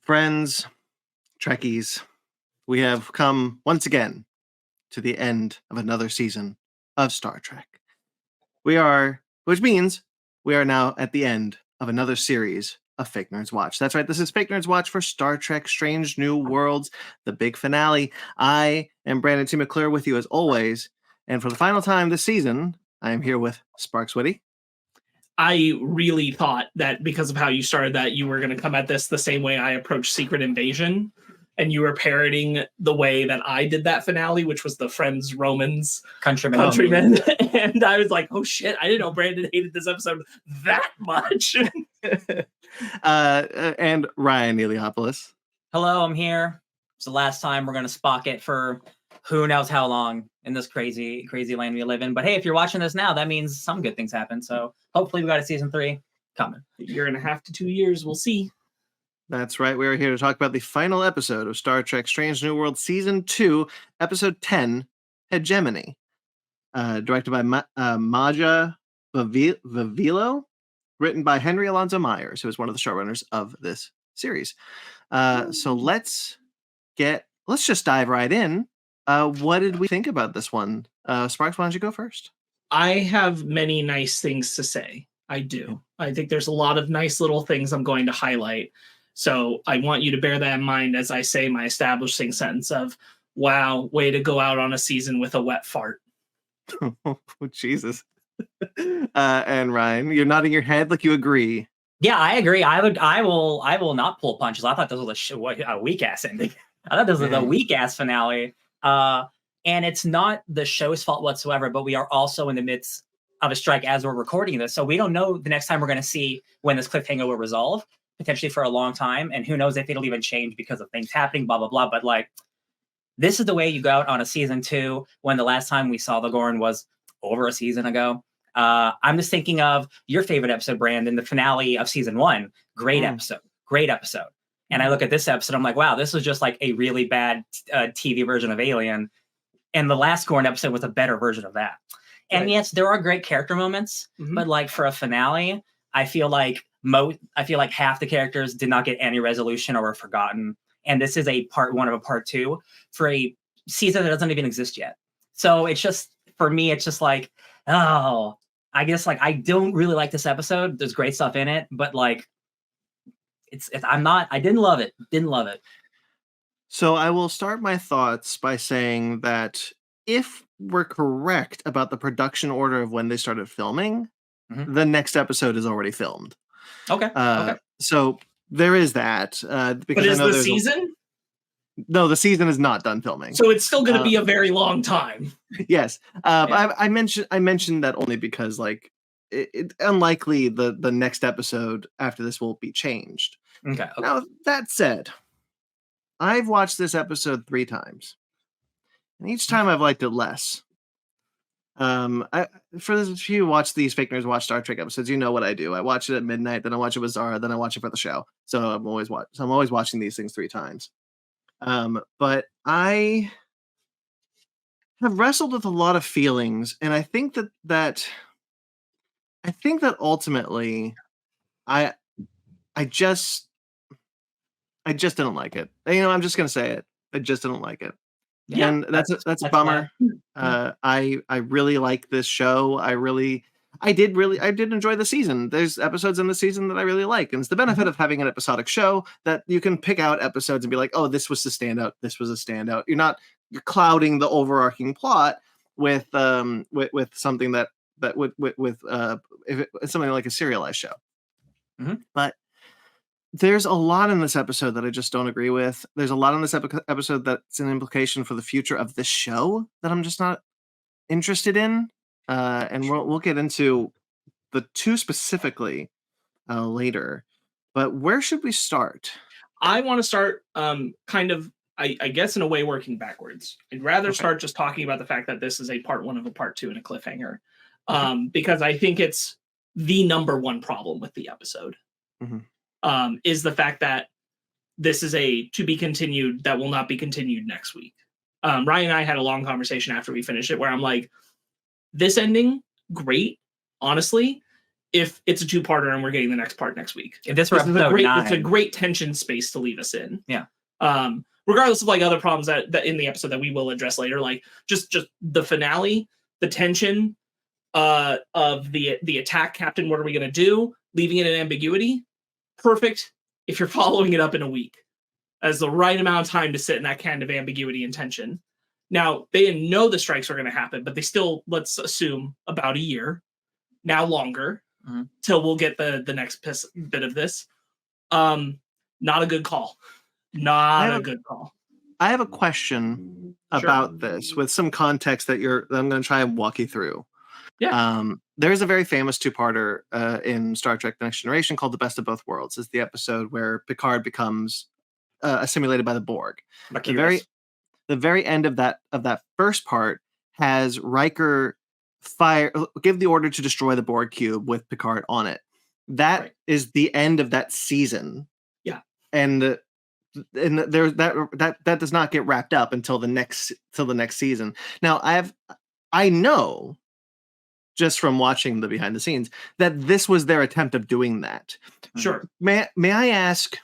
Friends, Trekkies, we have come once again to the end of another season of Star Trek. Which means we are now at the end of another series of Fake Nerds Watch. That's right, this is Fake Nerds Watch for Star Trek Strange New Worlds, the big finale. I am Brandon T. McClure with you as always, and for the final time this season, I am here with Sparkz Witty. I really thought that because of how you started that, you were going to come at this the same way I approached Secret Invasion, and you were parroting the way that I did that finale, which was the Friends, Romans, Countrymen. And I was like, oh shit, I didn't know Brandon hated this episode that much. And Ryan Eliopoulos. Hello, I'm here. It's the last time we're going to Spock it for who knows how long in this crazy land we live in. But hey, if you're watching this now, that means some good things happen. So hopefully we got a season 3 coming. A year and a half to 2 years, we'll see. That's right. We are here to talk about the final episode of Star Trek Strange New World Season 2, Episode 10, Hegemony. Directed by Maja Vavilo, written by Henry Alonzo Myers, who is one of the showrunners of this series. So let's just dive right in. What did we think about this one? Sparkz, why don't you go first? I have many nice things to say. I do. I think there's a lot of nice little things I'm going to highlight. So I want you to bear that in mind as I say my establishing sentence of, wow, way to go out on a season with a wet fart. Oh, Jesus. And Ryan, you're nodding your head like you agree. Yeah, I agree. I will not pull punches. I thought this was a weak ass ending. I thought this was a weak ass finale. And it's not the show's fault whatsoever, but we are also in the midst of a strike as we're recording this. So we don't know the next time we're going to see when this cliffhanger will resolve, potentially for a long time. And who knows if it'll even change because of things happening, blah, blah, blah. But like, this is the way you go out on a season 2 when the last time we saw the Gorn was over a season ago. I'm just thinking of your favorite episode, Brandon, the finale of season 1. Great episode. And I look at this episode, I'm like, wow, this was just like a really bad TV version of Alien. And the last Gorn episode was a better version of that. And yes, there are great character moments, but like for a finale, I feel like half the characters did not get any resolution or were forgotten. And this is a part 1 of a part 2 for a season that doesn't even exist yet. So it's just, for me, it's just like, oh, I guess like I don't really like this episode. There's great stuff in it, but like I didn't love it. So I will start my thoughts by saying that if we're correct about the production order of when they started filming, the next episode is already filmed. Okay. So there is that. Because but is the season? No, the season is not done filming. So it's still going to be a very long time. Yes. I mentioned that only because like it unlikely the next episode after this will be changed. Okay. Now that said, I've watched this episode 3 times, and each time I've liked it less. For those of you who watch these Fake Nerds Watch Star Trek episodes, you know what I do. I watch it at midnight, then I watch it with Zara, then I watch it for the show. So I'm always watching these things 3 times. But I have wrestled with a lot of feelings, and I think that ultimately I just didn't like it. You know, I'm just gonna say it. I just didn't like it. Yeah, and that's a bummer. I really like this show. I did enjoy the season. There's episodes in the season that I really like. And it's the benefit of having an episodic show that you can pick out episodes and be like, oh, this was a standout. This was a standout. You're clouding the overarching plot with something if it's something like a serialized show. But there's a lot in this episode that I just don't agree with. There's a lot in this episode that's an implication for the future of this show that I'm just not interested in. And we'll get into the 2 specifically later. But where should we start? I want to start I guess in a way working backwards. I'd rather start just talking about the fact that this is a part 1 of a part 2 and a cliffhanger. Because I think it's the number 1 problem with the episode. Is the fact that this is a to be continued that will not be continued next week. Ryan and I had a long conversation after we finished it where I'm like, this ending, great, honestly, if it's a 2-parter and we're getting the next part next week. If this were It's a great tension space to leave us in. Yeah. Regardless of like other problems that in the episode that we will address later, like just the finale, the tension of the attack, Captain, what are we going to do? Leaving it in ambiguity. Perfect if you're following it up in a week. As the right amount of time to sit in that kind of ambiguity and tension. Now, they didn't know the strikes were going to happen, but they still, let's assume, about a year, now longer, till we'll get the next bit of this. Not a good call. Not a good call. I have a question about this with some context that I'm going to try and walk you through. Yeah. There's a very famous 2-parter in Star Trek: The Next Generation called The Best of Both Worlds. It's the episode where Picard becomes assimilated by the Borg. The very end of that first part has Riker give the order to destroy the Borg cube with Picard on it. That is the end of that season. Yeah. And there that does not get wrapped up until the next season. Now I know just from watching the behind the scenes that this was their attempt of doing that. Sure. May I ask,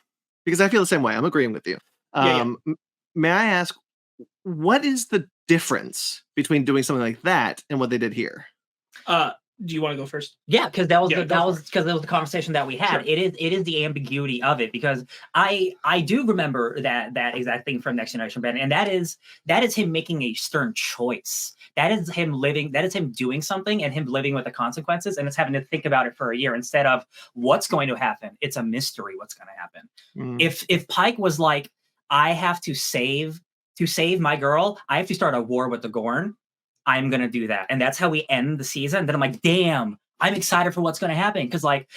because I feel the same way, I'm agreeing with you. May I ask, what is the difference between doing something like that and what they did here? Do you want to go first? Yeah, because that was the conversation that we had. Sure. It is the ambiguity of it, because I do remember that exact thing from Next Generation, Ben, and that is him making a stern choice. That is him living. That is him doing something and him living with the consequences, and it's having to think about it for a year instead of what's going to happen. It's a mystery what's going to happen. If Pike was like, I have to save my girl, I have to start a war with the Gorn, I'm going to do that. And that's how we end the season. Then I'm like, damn, I'm excited for what's going to happen. Cause like,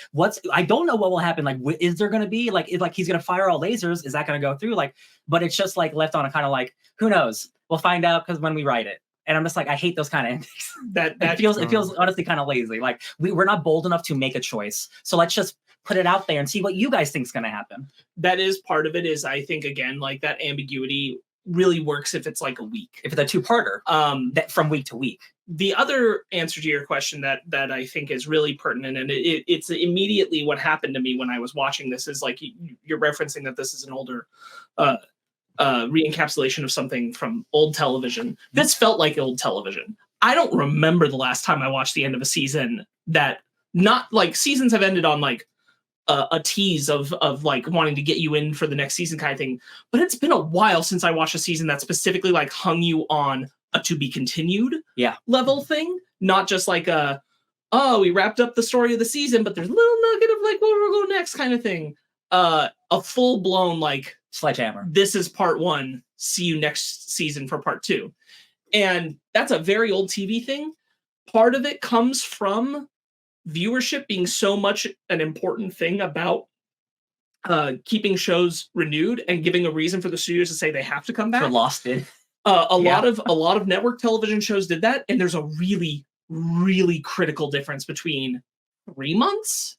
I don't know what will happen. Like, is there going to be like he's going to fire all lasers? Is that going to go through? Like, but it's just like left on a kind of like, who knows? We'll find out. Cause when we write it, and I'm just like, I hate those kind of endings. It feels honestly kind of lazy. Like we're not bold enough to make a choice. So let's just put it out there and see what you guys think is going to happen. That is part of it. Is I think again, like that ambiguity really works if it's like a week. If it's a 2-parter, that from week to week. The other answer to your question that I think is really pertinent, and it's immediately what happened to me when I was watching this, is like you're referencing that this is an older re-encapsulation of something from old television. This felt like old television. I don't remember the last time I watched the end of a season that, not like seasons have ended on like a tease of like wanting to get you in for the next season kind of thing. But it's been a while since I watched a season that specifically like hung you on a to be continued level thing. Not just like we wrapped up the story of the season, but there's a little nugget of like, where we'll go next kind of thing. A full blown like sledgehammer. This is part 1. See you next season for part 2. And that's a very old TV thing. Part of it comes from viewership being so much an important thing about keeping shows renewed and giving a reason for the studios to say they have to come back. For Lost did. A lot of network television shows did that, and there's a really, really critical difference between 3 months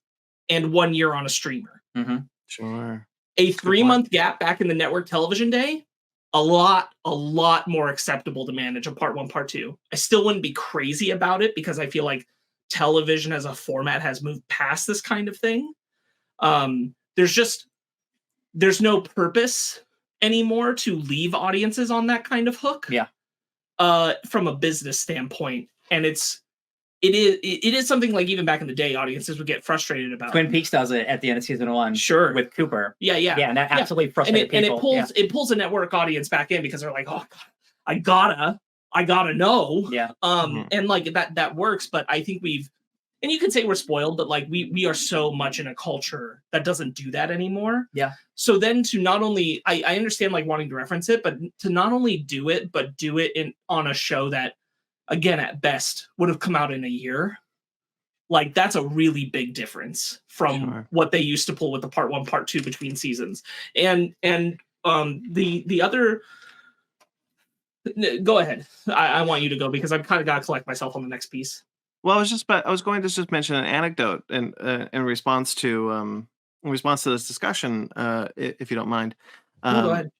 and 1 year on a streamer. Mm-hmm. Sure. A 3-month gap back in the network television day, a lot more acceptable to manage a part 1, part 2. I still wouldn't be crazy about it because I feel like television as a format has moved past this kind of thing. There's no purpose anymore to leave audiences on that kind of hook. Yeah. From a business standpoint. And it is something like even back in the day, audiences would get frustrated about. Twin Peaks does it at the end of season 1. Sure. With Cooper. Yeah. And that absolutely frustrated people. And it pulls a network audience back in because they're like, oh God, I gotta know. Yeah. And like that works, but I think and you can say we're spoiled, but like we are so much in a culture that doesn't do that anymore. Yeah. So then to not only, I understand like wanting to reference it, but to not only do it, but do it on a show that, again, at best would have come out in a year. Like that's a really big difference from what they used to pull with the part 1, part 2 between seasons. And the other, go ahead. I want you to go because I've kind of got to collect myself on the next piece. Well, I was going to just mention an anecdote in response to this discussion, if you don't mind. Go ahead.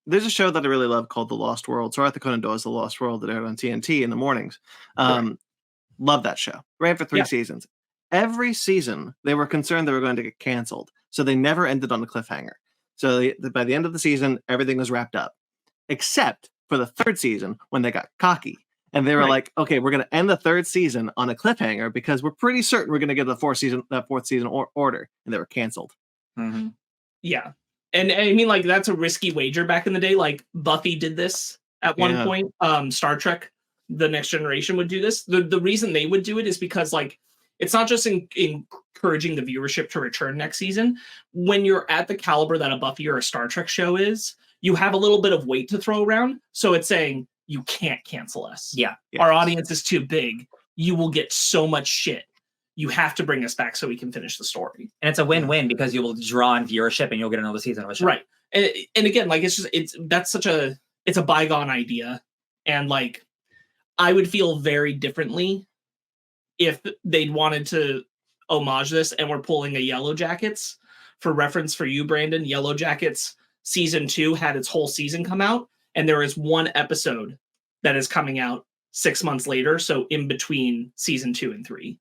there's a show that I really love called The Lost World. So Arthur Conan Doyle's The Lost World that aired on TNT in the mornings. Love that show. Ran for 3 seasons. Every season, they were concerned they were going to get canceled. So they never ended on a cliffhanger. So by the end of the season, everything was wrapped up. Except for the 3rd season when they got cocky. And they were like, okay, we're going to end the 3rd season on a cliffhanger because we're pretty certain we're going to get the 4th season order. And they were canceled. Mm-hmm. Yeah. And I mean, like, that's a risky wager back in the day. Like, Buffy did this at one point. Star Trek, The Next Generation would do this. The reason they would do it is because, like, it's not just encouraging the viewership to return next season. When you're at the caliber that a Buffy or a Star Trek show is, you have a little bit of weight to throw around. So it's saying, you can't cancel us. Yeah. Our audience is too big. You will get so much shit. You have to bring us back so we can finish the story. And it's a win-win because you will draw in viewership and you'll get another season of a show. Right. And again, like, it's a bygone idea. And, like, I would feel very differently if they'd wanted to homage this and we're pulling a Yellow Jackets. For reference for you, Brandon, Yellow Jackets season 2 had its whole season come out, and there is one episode that is coming out 6 months later. So in between season 2 and 3.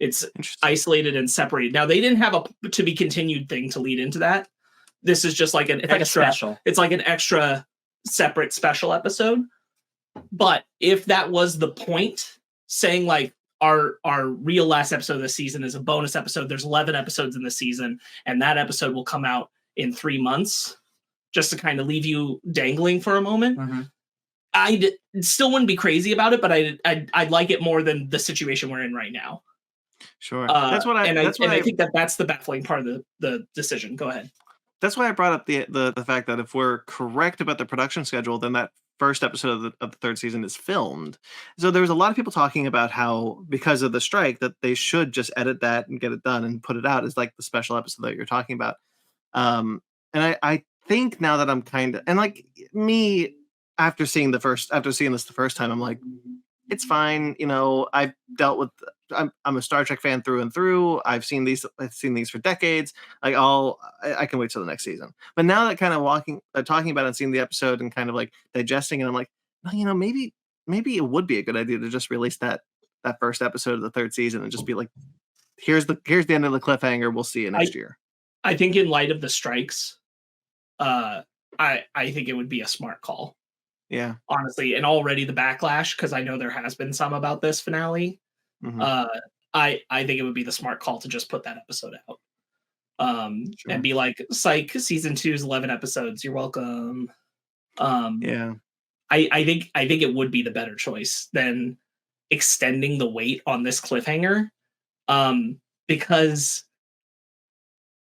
It's isolated and separated. Now, they didn't have a to be continued thing to lead into that. This is just like it's extra. Like a special. It's like an extra separate special episode. But if that was the point, saying like our real last episode of the season is a bonus episode. There's 11 episodes in the season, and that episode will come out in 3 months, just to kind of leave you dangling for a moment. Mm-hmm. I still wouldn't be crazy about it, but I'd like it more than the situation we're in right now. Sure. That's what I think that's the baffling part of the decision. Go ahead. That's why I brought up the fact that if we're correct about the production schedule, then that first episode of the 3rd season is filmed. So there was a lot of people talking about how, because of the strike, that they should just edit that and get it done and put it out as like the special episode that you're talking about. And I think now that I'm kind of, and like me, after seeing this the first time, I'm like, it's fine. You know, I've dealt with. I'm a Star Trek fan through and through. I've seen these for decades. Like I can wait till the next season. But now that kind of talking about it and seeing the episode and kind of like digesting it, I'm like, well, you know, maybe it would be a good idea to just release that first episode of the 3rd season and just be like, here's the end of the cliffhanger. We'll see you next year. I think in light of the strikes, I think it would be a smart call. Yeah, honestly, and already the backlash, because I know there has been some about this finale. Mm-hmm. I think it would be the smart call to just put that episode out, and be like, psych, season 2's 11 episodes. You're welcome. Yeah, I think it would be the better choice than extending the wait on this cliffhanger, because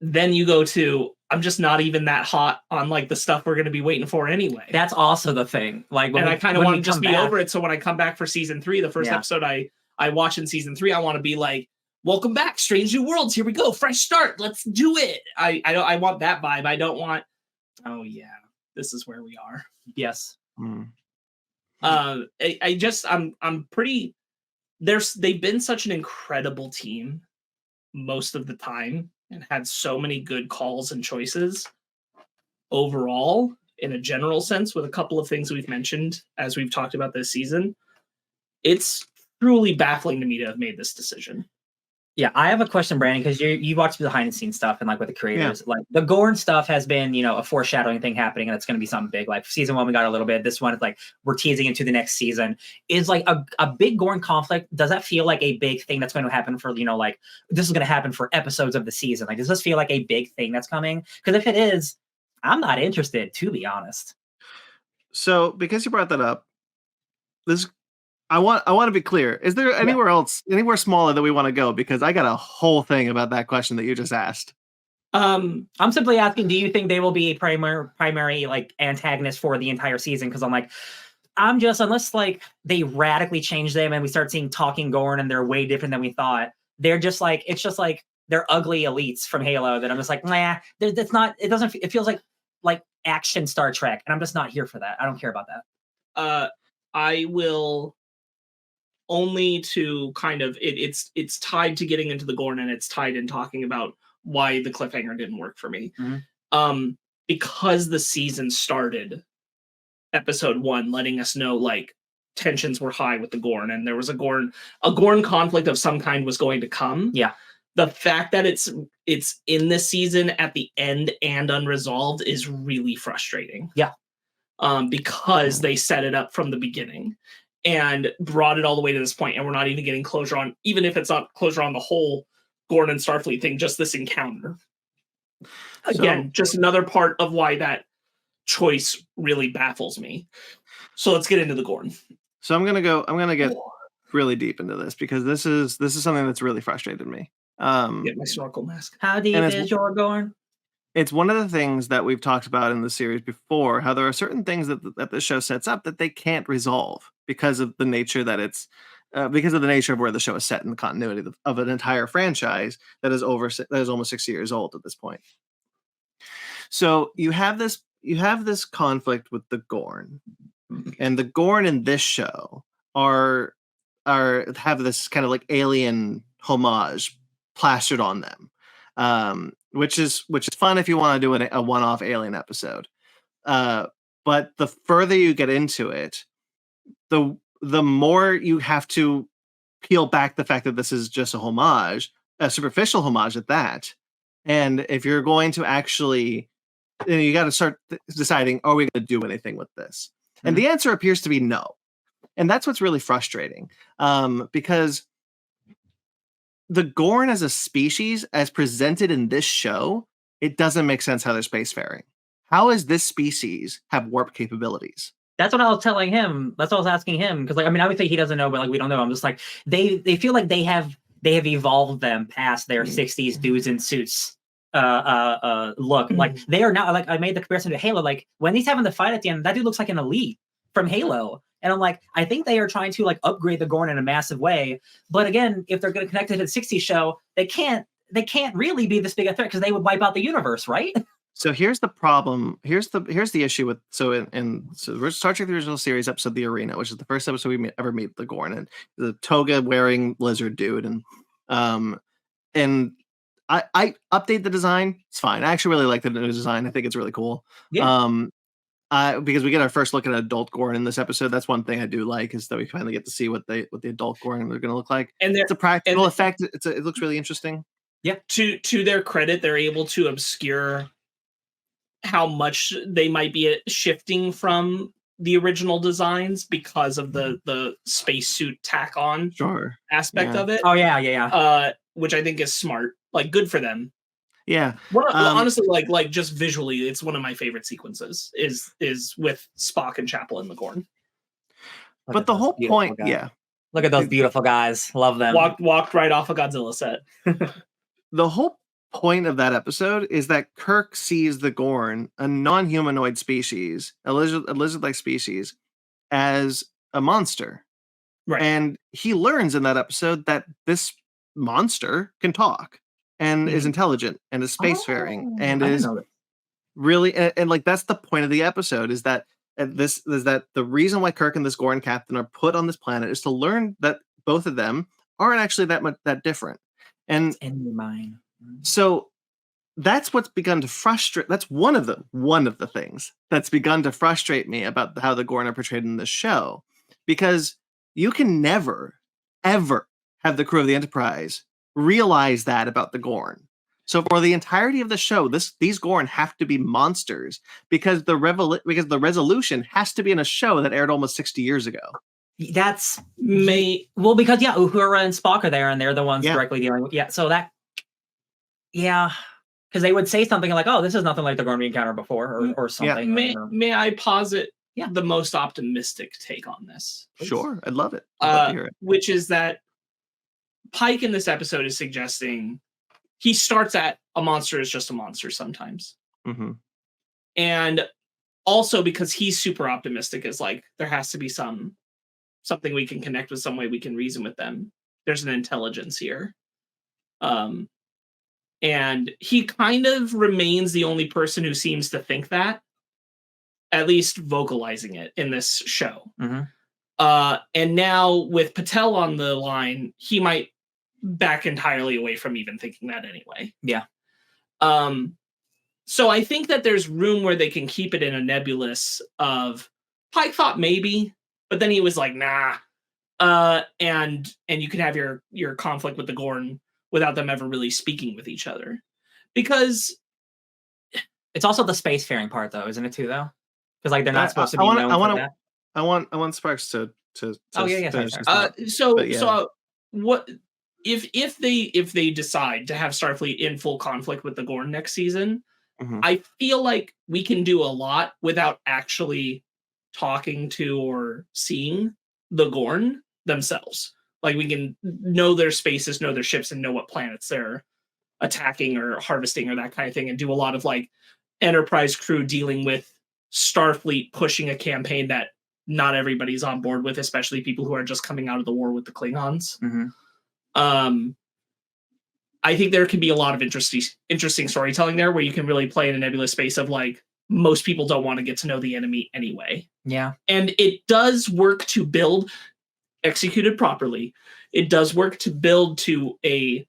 then you go to, I'm just not even that hot on like the stuff we're going to be waiting for anyway. That's also the thing. Like, I kind of want to just be over it. So when I come back for season 3, the first episode I watch in season 3, I want to be like, welcome back, Strange New Worlds. Here we go. Fresh start. Let's do it. I want that vibe. I don't want, oh yeah, this is where we are. Yes. I'm pretty, they've been such an incredible team most of the time and had so many good calls and choices overall in a general sense, with a couple of things we've mentioned as we've talked about this season. It's truly baffling to me to have made this decision. Yeah, I have a question, Brandon, because you watch the behind the scenes stuff and like with the creators, like the Gorn stuff has been, you know, a foreshadowing thing happening, and it's going to be something big. Like season 1, we got a little bit. This one is like we're teasing into the next season. Is like a big Gorn conflict. Does that feel like a big thing that's going to happen for, you know, like this is going to happen for episodes of the season? Like, does this feel like a big thing that's coming? Because if it is, I'm not interested, to be honest. So because you brought that up, I want to be clear. Is there anywhere smaller that we want to go? Because I got a whole thing about that question that you just asked. I'm simply asking, do you think they will be a primary like antagonist for the entire season? Because unless like they radically change them and we start seeing talking Gorn and they're way different than we thought, they're just like, it's just like they're ugly elites from Halo that I'm just like, nah, that's not, it feels like action Star Trek, and I'm just not here for that. I don't care about that. I will only to kind of it's tied to getting into the Gorn, and it's tied in talking about why the cliffhanger didn't work for me. Mm-hmm. Because the season started episode 1, letting us know like tensions were high with the Gorn, and there was a Gorn conflict of some kind was going to come. Yeah. The fact that it's in this season at the end and unresolved is really frustrating. Yeah. Because they set it up from the beginning and brought it all the way to this point, and we're not even getting closure on, even if it's not closure on the whole Gorn and Starfleet thing, just this encounter. Again, just another part of why that choice really baffles me. So let's get into the Gorn. So I'm gonna get really deep into this because this is something that's really frustrated me. Get my snorkel mask. How deep is your Gorn? It's one of the things that we've talked about in the series before, how there are certain things that the show sets up that they can't resolve because of the nature that it's because of the nature of where the show is set in the continuity of an entire franchise that is almost 60 years old at this point. So you have this conflict with the Gorn, and the Gorn in this show have this kind of like alien homage plastered on them, which is fun if you want to do a one-off alien episode. But the further you get into it, the more you have to peel back the fact that this is just a homage, a superficial homage at that. And if you're going to actually, you got to start deciding, are we going to do anything with this? Mm-hmm. And the answer appears to be no. And that's what's really frustrating, because the Gorn as a species, as presented in this show, it doesn't make sense how they're spacefaring. How does this species have warp capabilities? That's what I was telling him. That's what I was asking him. Because, like, I mean, obviously he doesn't know, but like we don't know. I'm just like, they feel like they have evolved them past their 60s dudes in suits look. Like they are now, like I made the comparison to Halo. Like when he's having the fight at the end, that dude looks like an elite from Halo. And I'm like, I think they are trying to like upgrade the Gorn in a massive way. But again, if they're going to connect it to the 60s show, they can't really be this big a threat because they would wipe out the universe, right? So here's the problem. Here's the issue with in Star Trek: The Original Series episode "The Arena," which is the first episode we ever meet the Gorn, and the toga wearing lizard dude, and I update the design. It's fine. I actually really like the new design. I think it's really cool. Yeah. Because we get our first look at an adult Gorn in this episode. That's one thing I do like, is that we finally get to see what the adult Gorn are going to look like. And it's a practical effect. It looks really interesting. Yeah. To their credit, they're able to obscure how much they might be shifting from the original designs because of the spacesuit tack on aspect of it. Oh yeah. Which I think is smart. Like, good for them. Yeah. Honestly, like just visually, it's one of my favorite sequences is with Spock and Chapel in the Gorn. But the whole point, look at those beautiful guys. Love them. Walked right off a Godzilla set. The whole point of that episode is that Kirk sees the Gorn, a non-humanoid species, a lizard-like species, as a monster. Right. And he learns in that episode that this monster can talk and is intelligent and is spacefaring and is really and like that's the point of the episode, is that the reason why Kirk and this Gorn captain are put on this planet is to learn that both of them aren't actually that different. And in your mind. So that's what's begun to frustrate. That's one of the things that's begun to frustrate me about how the Gorn are portrayed in this show, because you can never, ever have the crew of the Enterprise realize that about the Gorn. So for the entirety of the show, these Gorn have to be monsters because the resolution has to be in a show that aired almost 60 years ago. That's because Uhura and Spock are there, and they're the ones directly dealing with so that. Yeah, because they would say something like, "Oh, this is nothing like the Gorn we encountered before," or something. May I posit the most optimistic take on this? Please? Sure, I'd love it. I'd love to hear it. Which is that Pike in this episode is suggesting he starts at a monster is just a monster sometimes, and also because he's super optimistic, is like there has to be something we can connect with, some way we can reason with them. There's an intelligence here. And he kind of remains the only person who seems to think that, at least vocalizing it in this show. And now with Patel on the line, he might back entirely away from even thinking that anyway. Yeah. So I think that there's room where they can keep it in a nebulous of Pike thought maybe, but then he was like, nah. And you can have your conflict with the Gorn without them ever really speaking with each other, because it's also the spacefaring part, though, isn't it too? Though, because like they're not supposed to be known for that. I want Sparkz to oh yeah, finish sorry. So what if they decide to have Starfleet in full conflict with the Gorn next season? I feel like we can do a lot without actually talking to or seeing the Gorn themselves. Like, we can know their spaces, know their ships, and know what planets they're attacking or harvesting or that kind of thing, and do a lot of like Enterprise crew dealing with Starfleet pushing a campaign that not everybody's on board with, especially people who are just coming out of the war with the Klingons. I think there can be a lot of interesting storytelling there, where you can really play in a nebulous space of like, most people don't want to get to know the enemy anyway. Yeah. And it does work to build, executed properly, it does work to build to a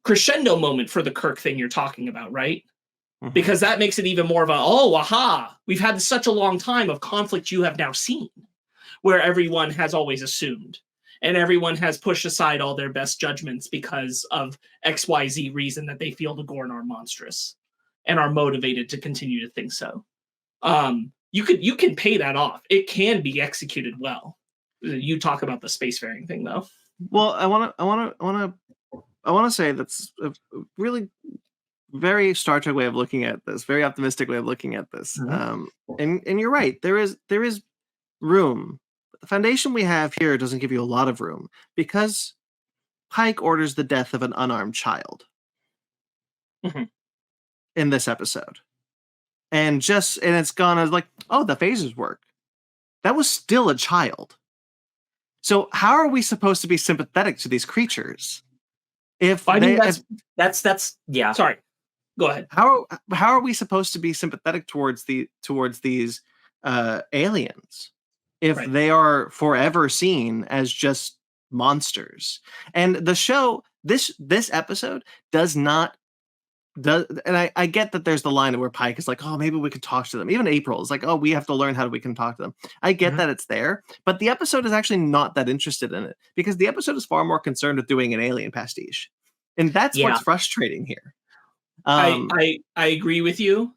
crescendo moment for the Kirk thing you're talking about, right? Because that makes it even more of a, oh, aha, we've had such a long time of conflict you have now seen, where everyone has always assumed, and everyone has pushed aside all their best judgments because of XYZ reason that they feel the Gorn are monstrous and are motivated to continue to think so. You can pay that off. It can be executed well. You talk about the spacefaring thing, though. Well, I want to say that's a really very Star Trek way of looking at this, very optimistic way of looking at this. And you're right. There is room. But the foundation we have here doesn't give you a lot of room, because Pike orders the death of an unarmed child in this episode. And it's gone as like, oh, the phasers work. That was still a child. So how are we supposed to be sympathetic to these creatures? If I mean, that's yeah. Sorry, go ahead. How are we supposed to be sympathetic towards these aliens if they are forever seen as just monsters? And the show, this episode and I get that there's the line where Pike is like, oh, maybe we could talk to them. Even April is like, oh, we have to learn how we can talk to them. I get that it's there, but the episode is actually not that interested in it, because the episode is far more concerned with doing an alien pastiche. And that's what's frustrating here. I agree with you.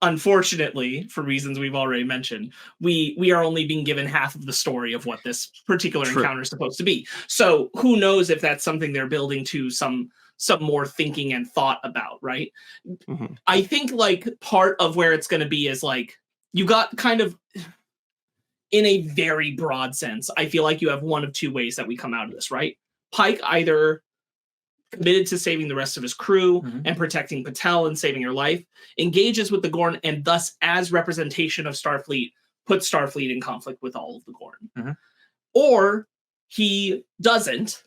Unfortunately, for reasons we've already mentioned, we are only being given half of the story of what this particular encounter is supposed to be. So who knows if that's something they're building to some more thinking and thought about, right? I think like part of where it's going to be is like, you got kind of, in a very broad sense, I feel like you have one of two ways that we come out of this, right? Pike either committed to saving the rest of his crew and protecting Patel and saving her life, engages with the Gorn, and thus, as representation of Starfleet, puts Starfleet in conflict with all of the Gorn. Or he doesn't,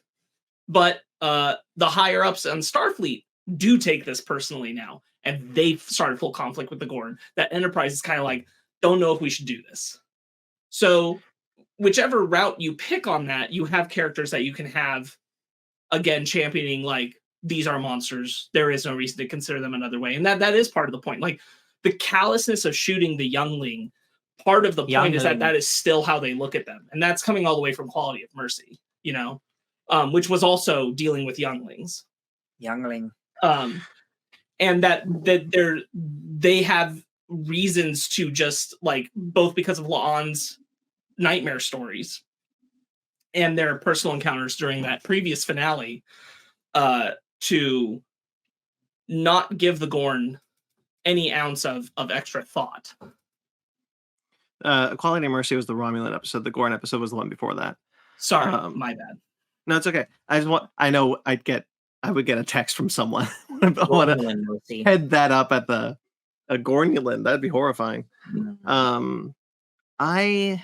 but the higher ups on Starfleet do take this personally now, and they've started full conflict with the Gorn. That Enterprise is kind of like, don't know if we should do this. So whichever route you pick on that, you have characters that you can have, again, championing like, these are monsters. There is no reason to consider them another way. And that is part of the point. Like, the callousness of shooting the youngling, part of the point is that is still how they look at them. And that's coming all the way from Quality of Mercy, you know, which was also dealing with younglings. Youngling. And that they have reasons to just like, both because of La'an's nightmare stories and their personal encounters during that previous finale, to not give the Gorn any ounce of extra thought. Quality of Mercy was the Romulan episode. The Gorn episode was the one before that. Sorry, my bad. No, it's okay. I would get a text from someone. I want to head that up at a Gornulan. That'd be horrifying. I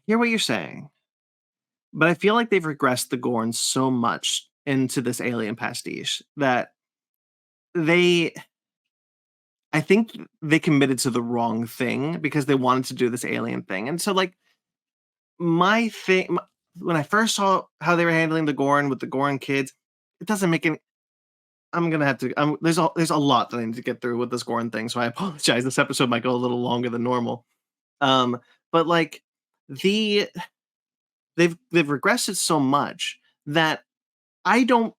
hear what you're saying, but I feel like they've regressed the Gorn so much into this alien pastiche that I think they committed to the wrong thing because they wanted to do this alien thing. And so like my thing, when I first saw how they were handling the Gorn with the Gorn kids, it doesn't make any, I'm going to have to, there's a lot that I need to get through with this Gorn thing. So I apologize. This episode might go a little longer than normal. But like they've regressed it so much that I don't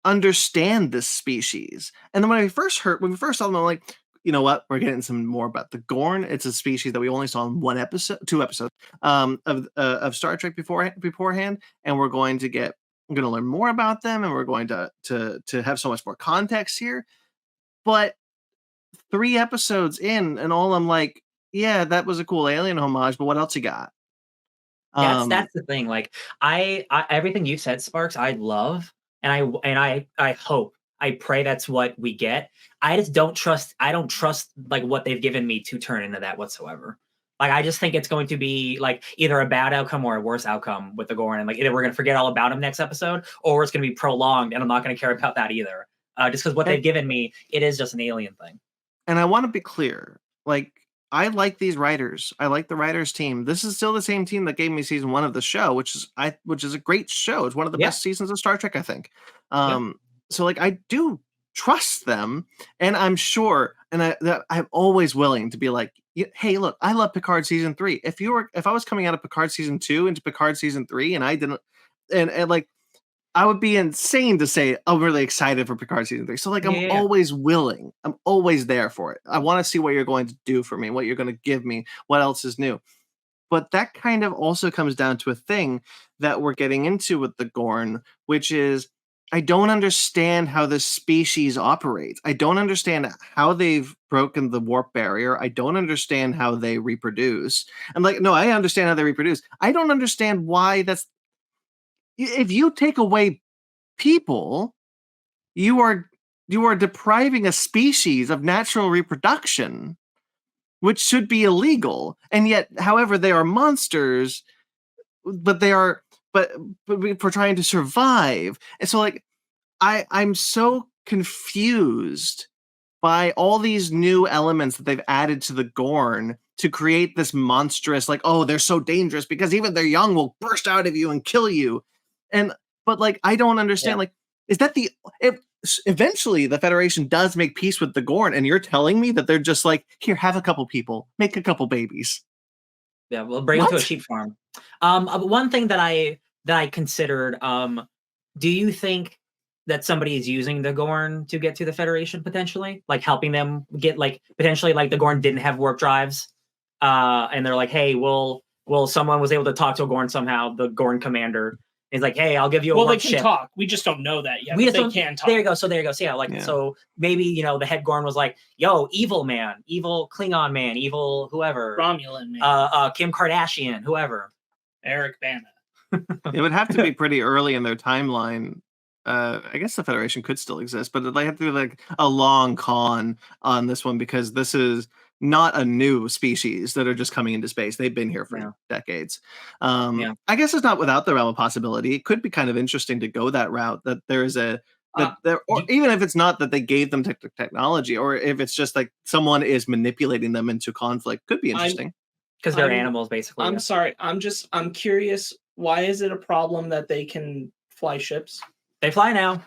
understand this species. And then when we first saw them, I'm like, you know what? We're getting some more about the Gorn. It's a species that we only saw in two episodes of Star Trek beforehand, and we're going to learn more about them, and we're going to have so much more context here. But 3 episodes in, and all I'm like, yeah, that was a cool alien homage, but what else you got? That's the thing. Like I everything you said, Sparkz, I love, and I hope, I pray that's what we get. I just don't trust. I don't trust like what they've given me to turn into that whatsoever. Like I just think it's going to be like either a bad outcome or a worse outcome with the Gorn, and like either we're gonna forget all about him next episode, or it's gonna be prolonged, and I'm not gonna care about that either. Just because what they've given me, it is just an alien thing. And I want to be clear, like I like these writers. I like the writers team. This is still the same team that gave me season 1 of the show, which is a great show. It's one of the best seasons of Star Trek, I think. So like I do trust them, and I'm sure, and I'm always willing to be like, hey, look, I love Picard season 3. If I was coming out of Picard season 2 into Picard season 3, and I didn't, and like, I would be insane to say I'm really excited for Picard season 3. So like I'm always willing. I'm always there for it. I want to see what you're going to do for me, what you're going to give me, what else is new. But that kind of also comes down to a thing that we're getting into with the Gorn, which is I don't understand how this species operates. I don't understand how they've broken the warp barrier. I don't understand how they reproduce. And like, no, I understand how they reproduce. I don't understand why that's. If you take away people, you are depriving a species of natural reproduction, which should be illegal. And yet, however, they are monsters, but for trying to survive. And so like I'm so confused by all these new elements that they've added to the Gorn to create this monstrous, like, oh, they're so dangerous because even their young will burst out of you and kill you. But like, I don't understand, like, is that if eventually the Federation does make peace with the Gorn, and you're telling me that they're just like, here, have a couple people, make a couple babies. Yeah, we'll bring them to a sheep farm. One thing that I considered, do you think that somebody is using the Gorn to get to the Federation potentially, like helping them get, like, potentially, like the Gorn didn't have warp drives, and they're like, hey, someone was able to talk to a Gorn somehow, the Gorn commander. He's like, hey, I'll give you a warp ship. Well, they can talk. We just don't know that yet. They can talk. There you go. So yeah, so maybe, the head Gorn was like, yo, evil man, evil Klingon man, evil whoever. Romulan man. Kim Kardashian, whoever. Eric Bana. It would have to be pretty early in their timeline. I guess the Federation could still exist, but they have to be like a long con on this one, because this is not a new species that are just coming into space. They've been here for decades. I guess it's not without the realm of possibility. It could be kind of interesting to go that route, that there is or even if it's not that they gave them technology, or if it's just like someone is manipulating them into conflict, could be interesting. Because they're animals, basically. I'm sorry. I'm curious. Why is it a problem that they can fly ships? They fly now.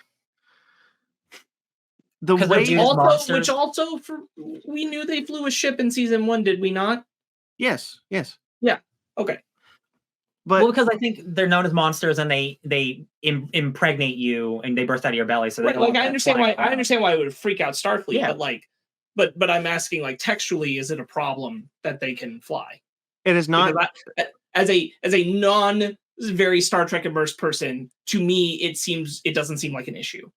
We knew they flew a ship in season 1, did we not? Yes. Yeah. Okay. But because I think they're known as monsters, and they impregnate you and they burst out of your belly. So I understand why it would freak out Starfleet, but I'm asking, like, textually, is it a problem that they can fly? It is not. As a non very Star Trek immersed person, to me, it doesn't seem like an issue.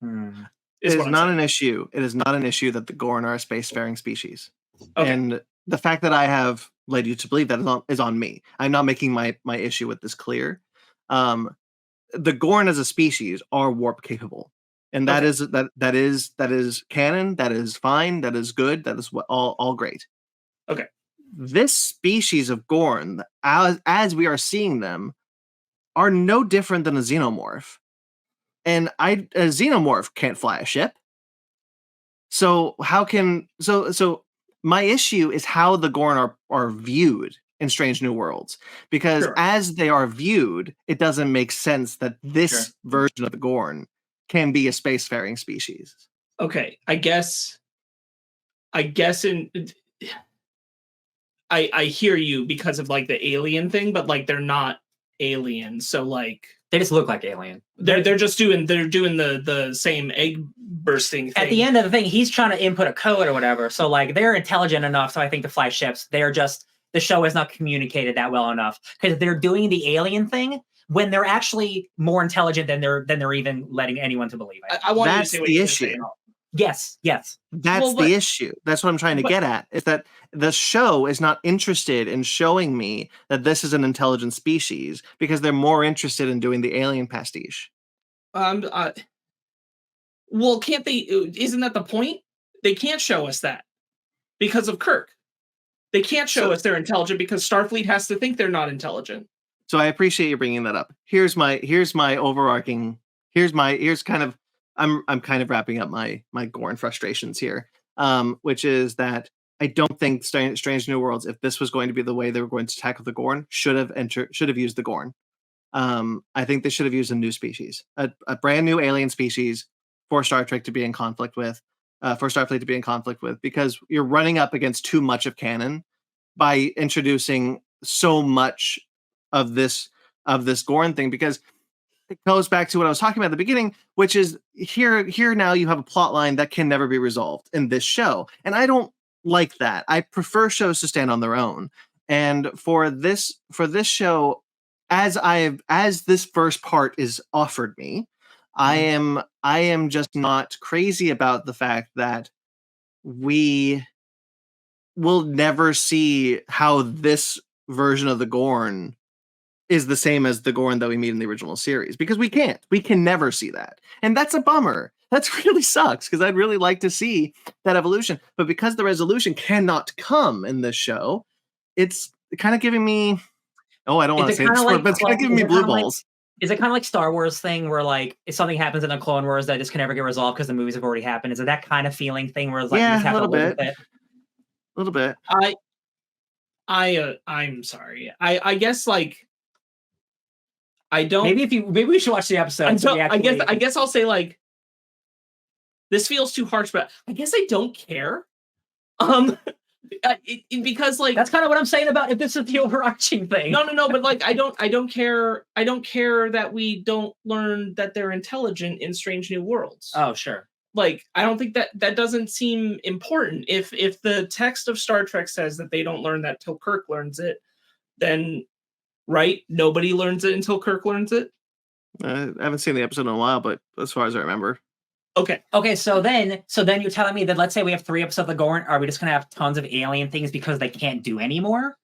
It is not an issue. It is not an issue that the Gorn are a spacefaring species. Okay. And the fact that I have led you to believe that is on me. I'm not making my issue with this clear. The Gorn as a species are warp capable. And that is canon, that is fine, that is good, that is all great. Okay. This species of Gorn, as we are seeing them, are no different than a xenomorph. And a xenomorph can't fly a ship. So my issue is how the Gorn are viewed in Strange New Worlds. Because as they are viewed, it doesn't make sense that this version of the Gorn can be a spacefaring species. Okay, I guess I hear you because of like the alien thing, but like they're not aliens, so like they just look like alien. They're doing the same egg bursting thing. At the end of the thing, he's trying to input a code or whatever. So like they're intelligent enough, so I think to fly ships. They're just the show has not communicated that well enough because they're doing the alien thing when they're actually more intelligent than they're even letting anyone to believe it. I want That's to say what the you're issue. saying. Yes. That's the issue. That's what I'm trying to get at. Is that the show is not interested in showing me that this is an intelligent species because they're more interested in doing the alien pastiche. Well, can't they? Isn't that the point? They can't show us that because of Kirk. They can't show us they're intelligent because Starfleet has to think they're not intelligent. So I appreciate you bringing that up. Here's my overarching. I'm kind of wrapping up my Gorn frustrations here, which is that I don't think Strange New Worlds, if this was going to be the way they were going to tackle the Gorn, should have used the Gorn. I think they should have used a new species, a brand new alien species for Star Trek to be in conflict with, for Starfleet to be in conflict with, because you're running up against too much of canon by introducing so much of this Gorn thing, because it goes back to what I was talking about at the beginning, which is here now you have a plot line that can never be resolved in this show. And I don't like that. I prefer shows to stand on their own. And for this show, as this first part is offered me, I am just not crazy about the fact that we will never see how this version of the Gorn is the same as the Gorn that we meet in the original series, because we can never see that. And that's a bummer. That's really sucks, because I'd really like to see that evolution. But because the resolution cannot come in this show, it's kind of giving me, I don't want to say this word, but it's kind of giving me blue balls. Is it kind of like Star Wars thing where like if something happens in the Clone Wars that just can never get resolved because the movies have already happened? Is it that kind of feeling thing where it's like you just have to live with it? A little bit. I'm sorry. I guess like I don't. Maybe we should watch the episode. I guess I'll say like this feels too harsh, but I guess I don't care. Because like that's kind of what I'm saying about if this is the overarching thing. No, but like I don't care. I don't care that we don't learn that they're intelligent in Strange New Worlds. Oh, sure. Like I don't think that doesn't seem important. If the text of Star Trek says that they don't learn that till Kirk learns it, then right, nobody learns it until Kirk learns it. I haven't seen the episode in a while, but as far as I remember. Okay. So then you're telling me that let's say we have 3 episodes of Gorn, are we just gonna have tons of alien things because they can't do anymore?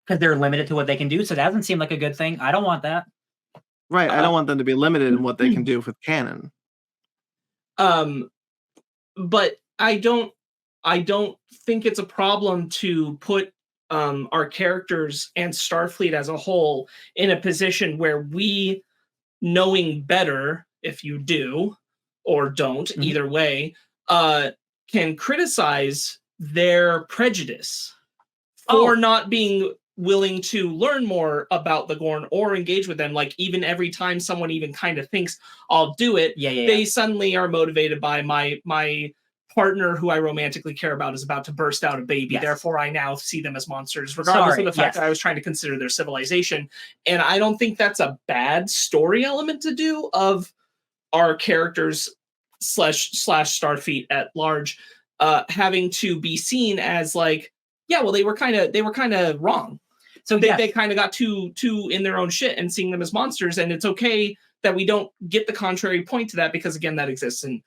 Because they're limited to what they can do. So that doesn't seem like a good thing. I don't want that. Right. I don't want them to be limited in what they can do with canon. But I don't think it's a problem to put our characters and Starfleet as a whole in a position where we, knowing better, if you do or don't, either way, can criticize their prejudice for not being willing to learn more about the Gorn or engage with them. Like even every time someone even kind of thinks I'll do it, they suddenly are motivated by my partner who I romantically care about is about to burst out a baby. Yes. Therefore, I now see them as monsters, regardless of the fact that I was trying to consider their civilization. And I don't think that's a bad story element to do of our characters slash Starfleet at large having to be seen as like, yeah, well, they were kind of wrong. So they kind of got too in their own shit and seeing them as monsters, and it's okay that we don't get the contrary point to that because again, that exists in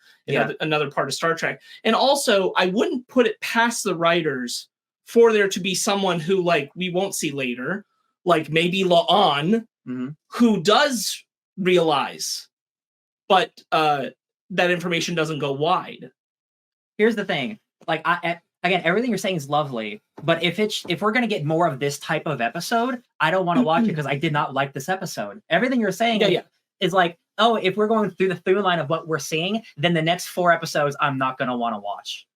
another part of Star Trek. And also, I wouldn't put it past the writers for there to be someone who like we won't see later, like maybe La'an, who does realize, but that information doesn't go wide. Here's the thing, like again, everything you're saying is lovely, but if we're gonna get more of this type of episode, I don't want to watch it because I did not like this episode. Everything you're saying is like, oh, if we're going through the through line of what we're seeing, then the next 4 episodes I'm not gonna want to watch.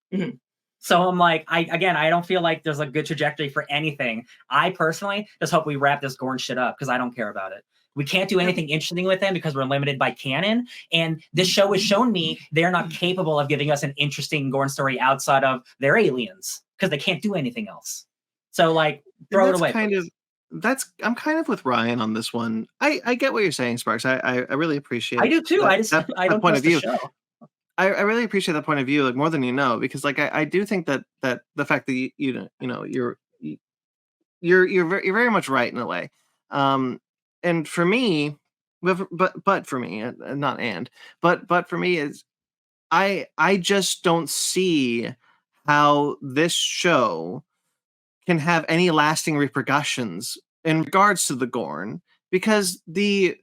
So I'm like, I don't feel like there's a good trajectory for anything. I personally just hope we wrap this Gorn shit up because I don't care about it. We can't do anything interesting with them because we're limited by canon. And this show has shown me they're not capable of giving us an interesting Gorn story outside of their aliens because they can't do anything else. So like, throw it away. I'm kind of with Ryan on this one. I get what you're saying, Sparkz. I really appreciate. I do too. I don't point of view. I really appreciate that point of view, like more than you know, because like I do think that the fact that you're very much right in a way. And for me, but for me, not and but for me is I just don't see how this show can have any lasting repercussions in regards to the Gorn, because the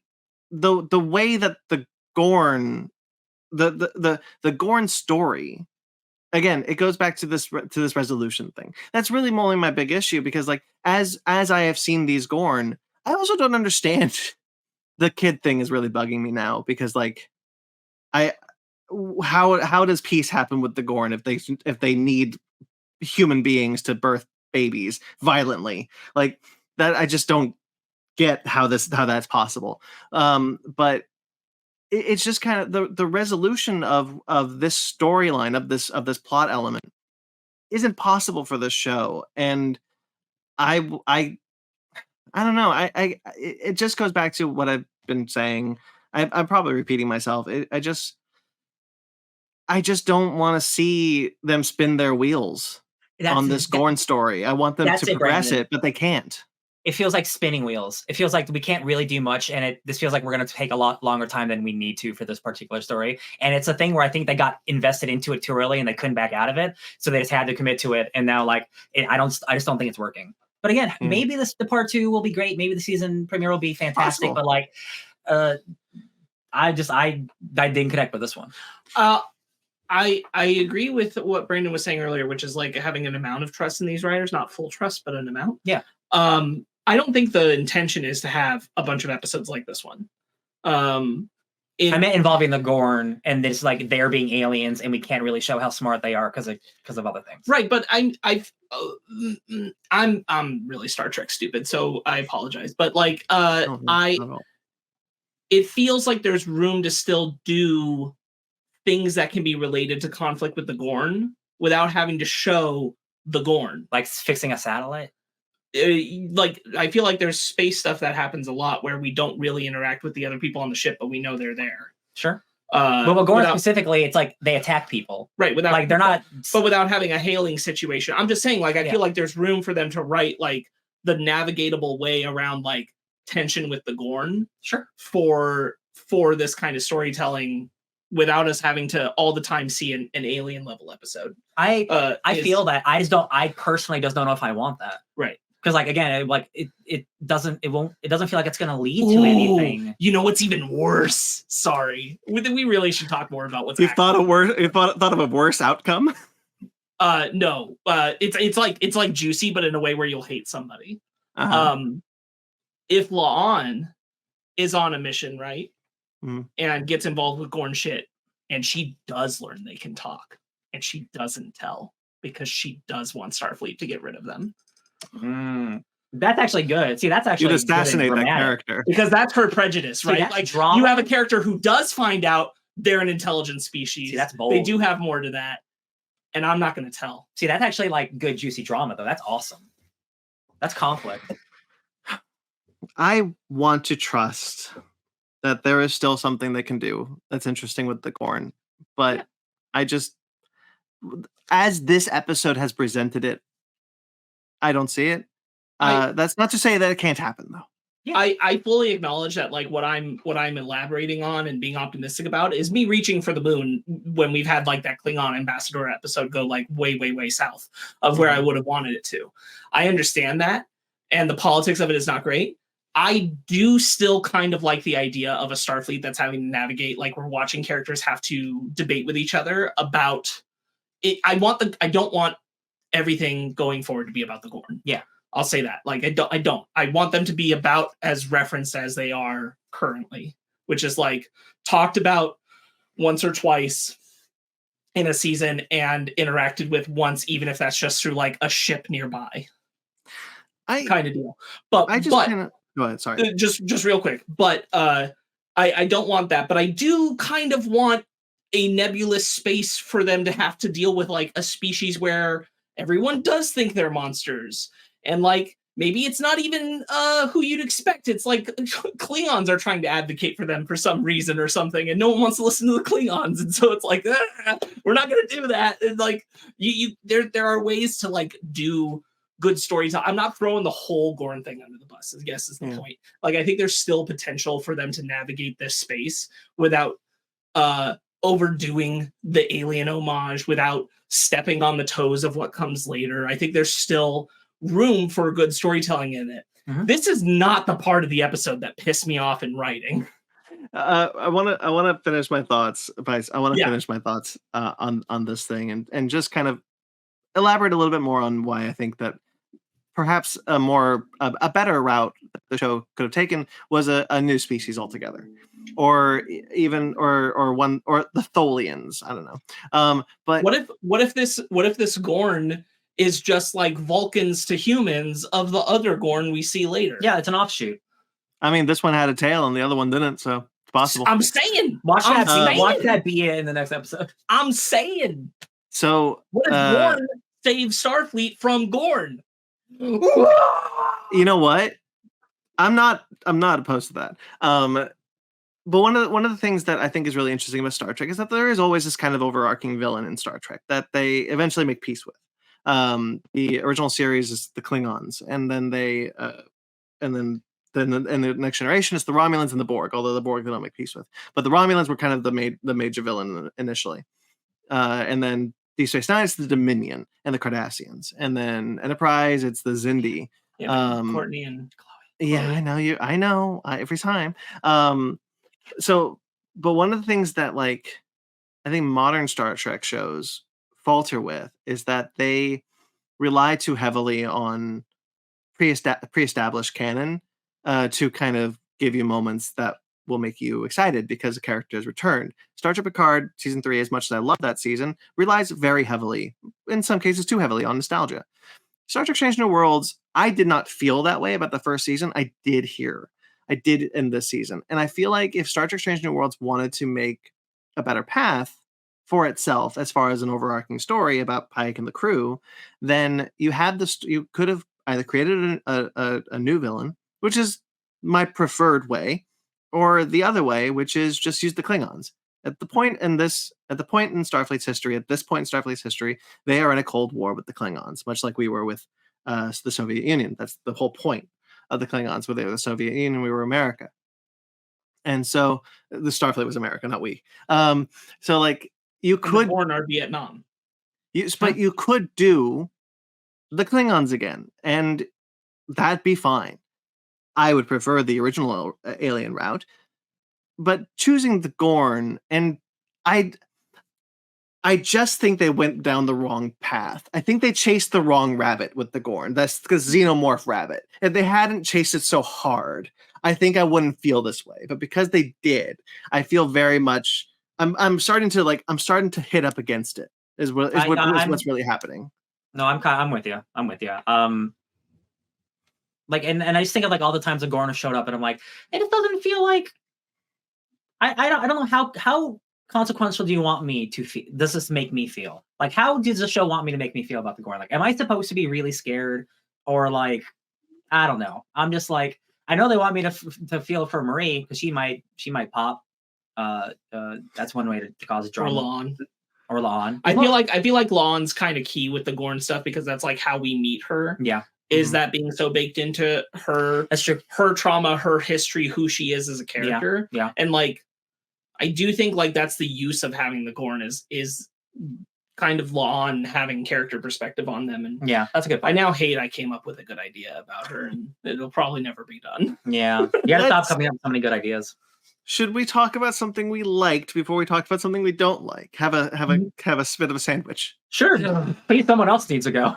way that the Gorn the Gorn story, again, it goes back to this resolution thing. That's really only my big issue, because like as I have seen these Gorn, I also don't understand the kid thing is really bugging me now, because like how does peace happen with the Gorn if they need human beings to birth babies violently like that? I just don't get how that's possible. But it's just kind of the resolution of this storyline, of this plot element isn't possible for this show. And I don't know. It just goes back to what I've been saying. I'm probably repeating myself. I just don't want to see them spin their wheels on this Gorn story. I want them to progress it, but they can't. It feels like spinning wheels. It feels like we can't really do much, and this feels like we're going to take a lot longer time than we need to for this particular story. And it's a thing where I think they got invested into it too early, and they couldn't back out of it, so they just had to commit to it. And now, like, I just don't think it's working. But again, maybe the part 2 will be great. Maybe the season premiere will be fantastic. Possible. But like, I didn't connect with this one. I agree with what Brandon was saying earlier, which is like having an amount of trust in these writers, not full trust, but an amount. Yeah. I don't think the intention is to have a bunch of episodes like this one. I meant involving the Gorn, and it's like they're being aliens, and we can't really show how smart they are because of other things. Right, but I'm really Star Trek stupid, so I apologize. But like, it feels like there's room to still do things that can be related to conflict with the Gorn without having to show the Gorn, like fixing a satellite. Like, I feel like there's space stuff that happens a lot where we don't really interact with the other people on the ship, but we know they're there. Sure. But with Gorn specifically, it's like they attack people. Right. Without, like, they're not. But without having a hailing situation. I'm just saying, like, I feel like there's room for them to write, like, the navigatable way around, like, tension with the Gorn. Sure. For this kind of storytelling, without us having to all the time see an alien level episode. I feel that. I personally just don't know if I want that. Right. Because like, again, it doesn't feel like it's going to lead to anything. You know what's even worse? Sorry, we really should talk more about what's. You thought of a worse outcome? No. It's like Juicy, but in a way where you'll hate somebody. If La'an is on a mission, right, and gets involved with Gorn shit, and she does learn they can talk, and she doesn't tell because she does want Starfleet to get rid of them. That's actually good. See, that's actually you'd assassinate that character, because that's her prejudice, right? See, like drama. You have a character who does find out they're an intelligent species. See, that's bold. They do have more to that, and I'm not going to tell. See, that's actually like good juicy drama, though. That's awesome. That's conflict. I want to trust that there is still something they can do that's interesting with the Gorn, but I just, as this episode has presented it, I don't see it. That's not to say that it can't happen, though. Yeah. I fully acknowledge that, like, what I'm elaborating on and being optimistic about is me reaching for the moon when we've had like that Klingon ambassador episode go like way south of where I would have wanted it to. I understand that, and the politics of it is not great. I do still kind of like the idea of a Starfleet that's having to navigate, like, we're watching characters have to debate with each other about it. I don't want everything going forward to be about the Gorn. Yeah. I'll say that. Like, I don't. I want them to be about as referenced as they are currently, which is like talked about once or twice in a season and interacted with once, even if that's just through like a ship nearby. Kind of deal. But go ahead, sorry. Just real quick. But I don't want that. But I do kind of want a nebulous space for them to have to deal with, like, a species where everyone does think they're monsters, and like maybe it's not even who you'd expect. It's like Klingons are trying to advocate for them for some reason or something, and no one wants to listen to the Klingons, and so it's like we're not going to do that. And like there are ways to like do good storytelling. I'm not throwing the whole Gorn thing under the bus, I guess is the point. Like I think there's still potential for them to navigate this space without overdoing the alien homage, without stepping on the toes of what comes later. I think there's still room for good storytelling in it. This is not the part of the episode that pissed me off in writing. I want to finish my thoughts, Vice. I want to finish my thoughts on this thing and just kind of elaborate a little bit more on why I think that perhaps a better route that the show could have taken was a new species altogether, or even or the Tholians. I don't know. But what if this Gorn is just like Vulcans to humans of the other Gorn we see later? Yeah, it's an offshoot. I mean, this one had a tail and the other one didn't, so it's possible. I'm saying. Watch that be in the next episode. I'm saying. So what if Gorn saves Starfleet from Gorn? You know what? I'm not opposed to that. But one of the things that I think is really interesting about Star Trek is that there is always this kind of overarching villain in Star Trek that they eventually make peace with. The original series is the Klingons, and then in the Next Generation it's the Romulans and the Borg, although the Borg they don't make peace with. But the Romulans were kind of the major villain initially. And then Deep Space Nine is the Dominion and the Cardassians, and then Enterprise it's the Xindi. Yeah, Courtney and Chloe. Yeah, I know every time. So, but one of the things that like I think modern Star Trek shows falter with is that they rely too heavily on pre-established canon to kind of give you moments that will make you excited because the characters returned. Star Trek Picard season 3, as much as I love that season, relies very heavily, in some cases too heavily, on nostalgia. Star Trek Strange New Worlds, I did not feel that way about the first season. I did in this season. And I feel like if Star Trek Strange New Worlds wanted to make a better path for itself as far as an overarching story about Pike and the crew, then you could have either created a new villain, which is my preferred way, or the other way, which is just use the Klingons. At this point in Starfleet's history, they are in a Cold War with the Klingons, much like we were with the Soviet Union. That's the whole point of the Klingons, where they were the Soviet Union, we were America. And so the Starfleet was America, not we. So like you could born our Vietnam. But you could do the Klingons again, and that'd be fine. I would prefer the original alien route, but choosing the Gorn, and I just think they went down the wrong path. I think they chased the wrong rabbit with the Gorn. That's the xenomorph rabbit. If they hadn't chased it so hard, I think I wouldn't feel this way. But because they did, I feel very much. I'm starting to hit up against it. Is what's really happening. No, I'm with you. Like, and I just think of like all the times the Gorn showed up, and I'm like, it just doesn't feel like. I don't know how consequential do you want me to feel? Does this make me feel? Like, how does the show want me to make me feel about the Gorn? Like, am I supposed to be really scared, or like, I don't know. I'm just like, I know they want me to feel for Marie because she might pop. That's one way to cause drama. Or La'an. I feel like La'an's kind of key with the Gorn stuff because that's like how we meet her. Yeah. Is that being so baked into her, her trauma, her history, who she is as a character. Yeah. And like, I do think like that's the use of having the Gorn is kind of La'an having character perspective on them. And yeah, that's a good point. I now hate I came up with a good idea about her, and it'll probably never be done. Yeah. You gotta stop coming up with so many good ideas. Should we talk about something we liked before we talk about something we don't like? Have a bit of a sandwich. Sure. Please, someone else needs to go.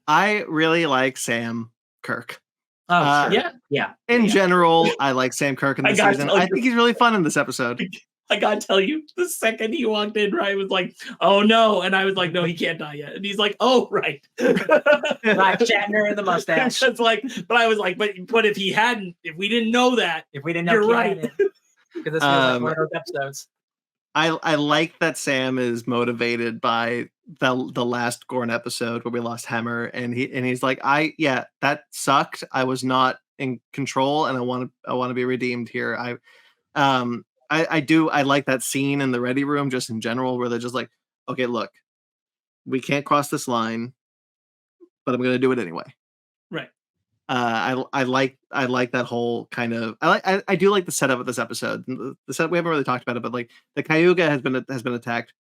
I really like Sam Kirk. Oh, sure. Yeah. In general, I like Sam Kirk in this season. I think he's really fun in this episode. I gotta tell you, the second he walked in, Ryan was like, "Oh no," and I was like, "No, he can't die yet." And he's like, "Oh right." Like Shatner and the mustache. It's like, but I was like, but if we didn't know that, you're right. Because this was like one of those episodes. I like that Sam is motivated by the last Gorn episode where we lost Hammer, and he's like, that sucked. I was not in control, and I want to be redeemed here. I like that scene in the ready room just in general, where they're just like, okay, look, we can't cross this line, but I'm going to do it anyway. Right. I like that whole kind of. I do like the setup of this episode. The setup, we haven't really talked about it, but like the Cayuga has been attacked,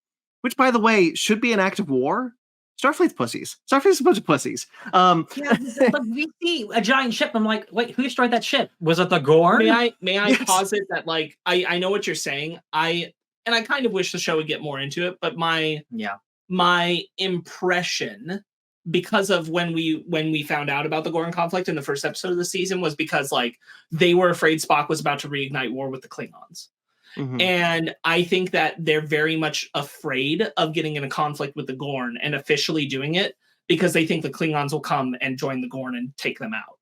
which, by the way, should be an act of war. Starfleet's pussies. Starfleet's a bunch of pussies. But we see a giant ship. I'm like, wait, who destroyed that ship? Was it the Gorn? May I posit that, like, I know what you're saying. I kind of wish the show would get more into it, but my impression, because of when we found out about the Gorn conflict in the first episode of the season, was because like they were afraid Spock was about to reignite war with the Klingons. Mm-hmm. And I think that they're very much afraid of getting in a conflict with the Gorn and officially doing it because they think the Klingons will come and join the Gorn and take them out.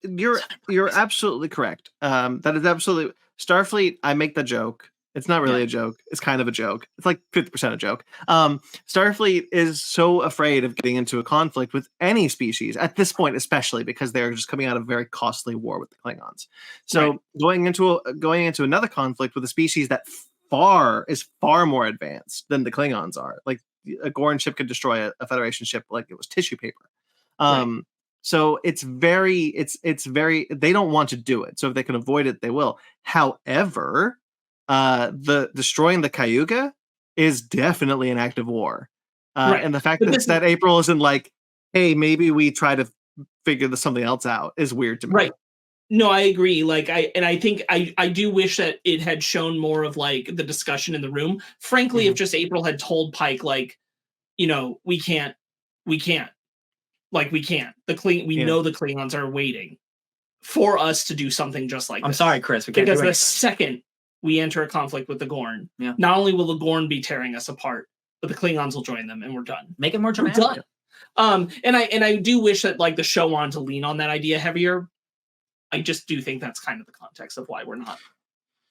You're absolutely correct. That is absolutely Starfleet. I make the joke. It's not really a joke. It's kind of a joke. It's like 50% a joke. Starfleet is so afraid of getting into a conflict with any species at this point, especially because they're just coming out of a very costly war with the Klingons. So going into another conflict with a species that is far more advanced than the Klingons are. Like a Gorn ship could destroy a Federation ship like it was tissue paper. So it's very, they don't want to do it. So if they can avoid it, they will. However, the destroying the Cayuga is definitely an act of war. And the fact that April isn't like, hey, maybe we try to figure something else out is weird to me. Right. No, I agree. Like I think I do wish that it had shown more of like the discussion in the room. Frankly, if just April had told Pike, like, we can't. Like we can't. We know the Klingons are waiting for us to do something just like this. I'm sorry, Chris. We can't because the second we enter a conflict with the Gorn, not only will the Gorn be tearing us apart, but the Klingons will join them, and we're done. Make it more dramatic. We're done. And I do wish that like the show wanted to lean on that idea heavier. I just do think that's kind of the context of why we're not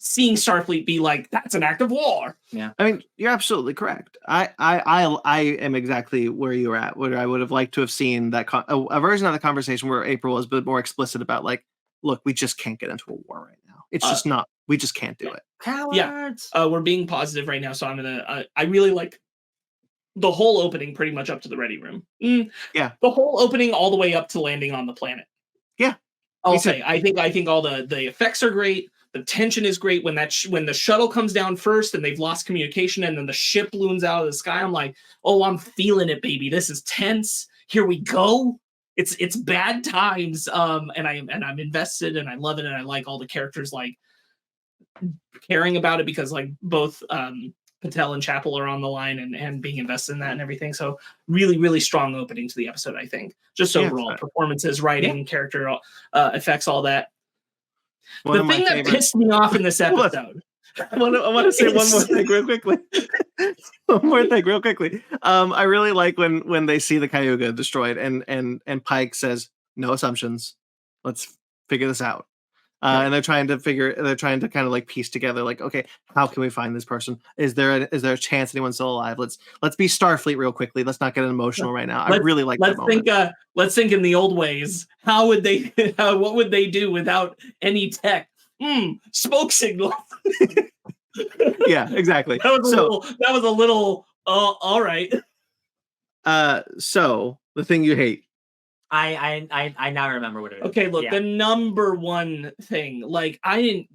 seeing Starfleet be like, that's an act of war. Yeah, I mean, you're absolutely correct. I am exactly where you're at. Where I would have liked to have seen that a version of the conversation where April was a bit more explicit about like, look, we just can't get into a war right now. It's just not. We just can't do it. Cowards. Yeah, we're being positive right now, so I'm gonna. I really like the whole opening, pretty much up to the ready room. Yeah, the whole opening all the way up to landing on the planet. Yeah, I'll say. I think all the effects are great. The tension is great when the shuttle comes down first and they've lost communication, and then the ship looms out of the sky. I'm like, oh, I'm feeling it, baby. This is tense. Here we go. It's bad times. And I'm invested and I love it, and I like all the characters like caring about it because like both Patel and Chapel are on the line and being invested in that and everything. So really, really strong opening to the episode, I think. Just overall performances, writing, character effects, all that. The thing that pissed me off in this episode. I want to say one more thing real quickly. I really like when they see the Cayuga destroyed and Pike says, no assumptions. Let's figure this out. And they're trying to kind of like piece together, like, okay, how can we find this person? Is there a chance anyone's still alive? Let's be Starfleet real quickly. Let's not get emotional right now. I really like that moment. Let's think in the old ways. What would they do without any tech? Smoke signal. Yeah, exactly. That was a little all right. So the thing you hate. I now remember what it is. Okay, look, the number one thing, like I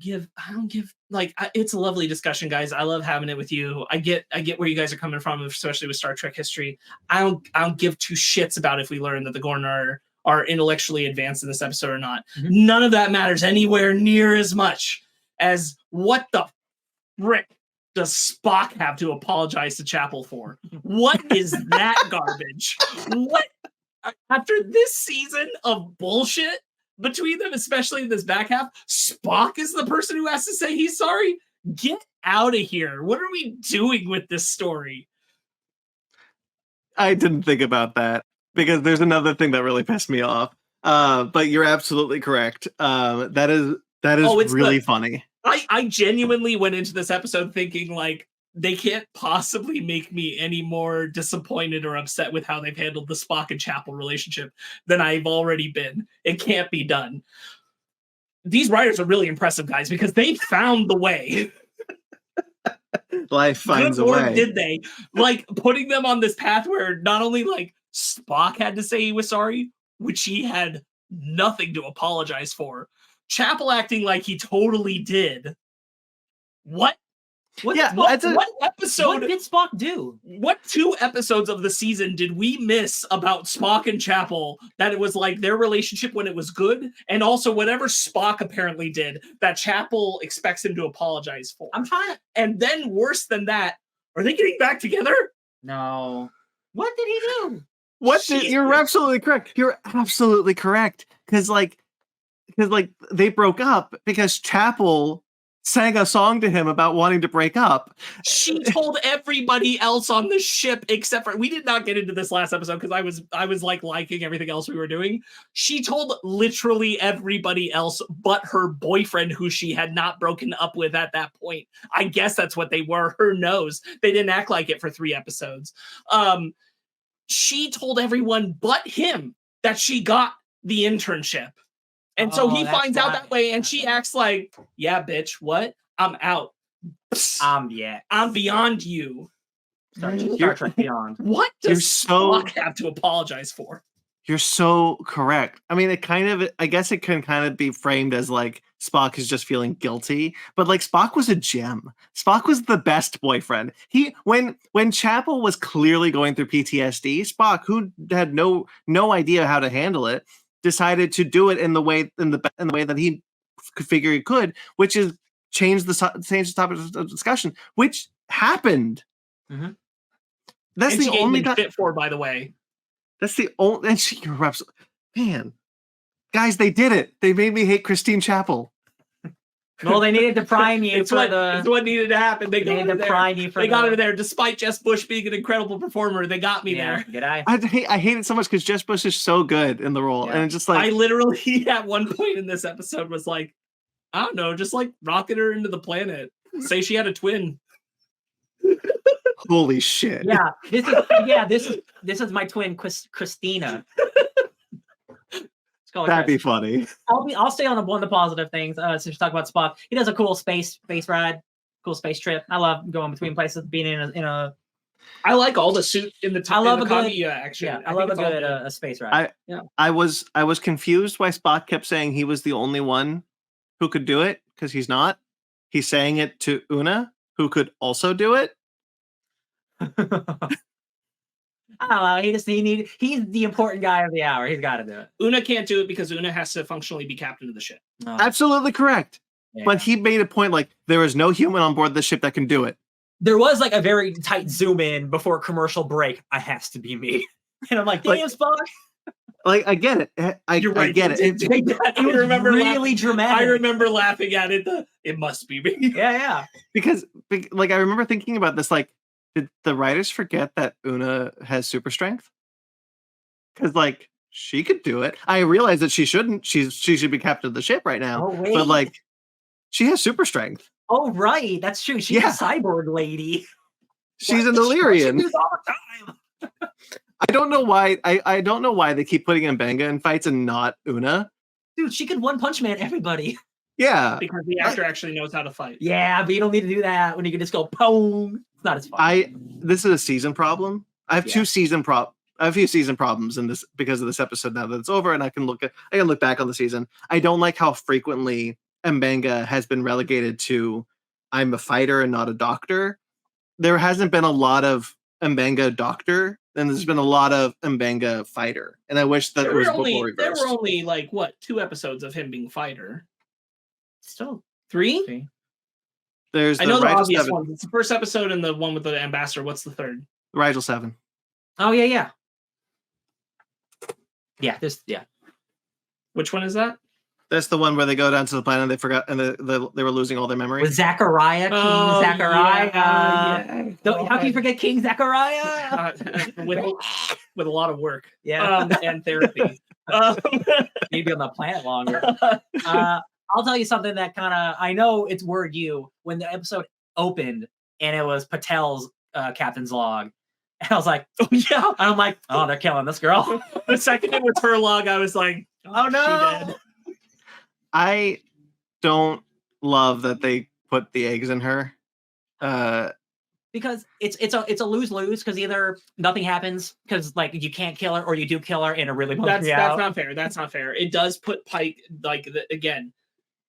don't give like it's a lovely discussion, guys. I love having it with you. I get where you guys are coming from, especially with Star Trek history. I don't give two shits about if we learn that the Gorn are intellectually advanced in this episode or not. Mm-hmm. None of that matters anywhere near as much as what the frick does Spock have to apologize to Chapel for? What is that garbage? What? After this season of bullshit between them, especially in this back half, Spock is the person who has to say he's sorry? Get out of here. What are we doing with this story? I didn't think about that because there's another thing that really pissed me off. But you're absolutely correct. That is really funny. I genuinely went into this episode thinking like, they can't possibly make me any more disappointed or upset with how they've handled the Spock and Chapel relationship than I've already been. It can't be done. These writers are really impressive, guys, because they found the way. Life finds Good a Lord, way. did they? Like, putting them on this path where not only, like, Spock had to say he was sorry, which he had nothing to apologize for. Chapel acting like he totally did. What episode? What did Spock do? What 2 episodes of the season did we miss about Spock and Chapel that it was like their relationship when it was good, and also whatever Spock apparently did that Chapel expects him to apologize for? I'm trying to... And then worse than that, are they getting back together? No. What did he do? You're absolutely correct. You're absolutely correct. Because they broke up because Chapel sang a song to him about wanting to break up. She told everybody else on the ship except for, we did not get into this last episode because I was like liking everything else we were doing. She told literally everybody else but her boyfriend, who she had not broken up with at that point. I guess that's what they were. Who knows? They didn't act like it for 3 episodes. She told everyone but him that she got the internship. And so he finds out that way, and she acts like, yeah, bitch, what? I'm out. I'm beyond you. Star Trek Beyond. What does Spock have to apologize for? You're so correct. I mean, I guess it can kind of be framed as like Spock is just feeling guilty, but like Spock was a gem. Spock was the best boyfriend. When Chapel was clearly going through PTSD, Spock, who had no idea how to handle it, decided to do it in the way that he could figure he could, which is change the topic of discussion, which happened. Mm-hmm. That's the only bit for, by the way. That's the only. And man, guys, they did it. They made me hate Christine Chapel. Well, they needed to prime you it's what needed to happen. They got her there. Despite Jess Bush being an incredible performer, they got me there. I hate it so much because Jess Bush is so good in the role, and it's just like I literally at one point in this episode was like, I don't know, just like rocket her into the planet. Say she had a twin. Holy shit! Yeah, this is my twin, Christina. That'd be funny. I'll stay on one of the positive things. Since we talk about Spock, he does a cool space ride, cool space trip. I love going between places, being in a. I like all the suit in the top. I love a good action. Yeah, I love a good space ride. I was confused why Spock kept saying he was the only one who could do it, because he's not. He's saying it to Una, who could also do it. I don't know. He's the important guy of the hour. He's got to do it. Una can't do it because Una has to functionally be captain of the ship. Oh. Absolutely correct. Yeah. But he made a point like there is no human on board the ship that can do it. There was like a very tight zoom in before commercial break. I has to be me, and I'm like, damn, Spock. Like I get it. You're right. I get it. It was remember really dramatic. I remember laughing at it. It must be me. Yeah. Because like I remember thinking about this. Like, did the writers forget that Una has super strength? Because like she could do it. I realize that she shouldn't. She should be captain of the ship right now. Oh, wait. But like, she has super strength. Oh right, that's true. She's a cyborg lady. She's an Illyrian. She all the time. I don't know why. I don't know why they keep putting Mbenga in fights and not Una. Dude, she could one punch man everybody. Yeah, because the actor actually knows how to fight. Yeah, but you don't need to do that when you can just go boom. It's not as fun. This is a season problem. I have a few season problems in this because of this episode. Now that it's over, and I can look back on the season. I don't like how frequently Mbenga has been relegated to I'm a fighter and not a doctor. There hasn't been a lot of Mbenga doctor, and there's been a lot of Mbenga fighter. And I wish that it was before reversed. There were only like 2 episodes of him being fighter. Still 3? There's I know the obvious one. It's the first episode and the one with the ambassador. What's the third? Rigel 7. Oh yeah. Which one is that? That's the one where they go down to the planet and they forgot and they were losing all their memory. With Zachariah, King Zachariah. Yeah. How can you forget King Zachariah? With a lot of work. Yeah. And therapy. Maybe on the planet longer. I'll tell you something that kind of, I know it's word you. When the episode opened, and it was Patel's captain's log. And I was like, oh yeah. And I'm like, oh, they're killing this girl. The second it was her log, I was like, oh no. She dead. I don't love that they put the eggs in her. Because it's a lose-lose, because either nothing happens because like you can't kill her, or you do kill her and it really bums me out. That's not fair. That's not fair. It does put Pike, like, again,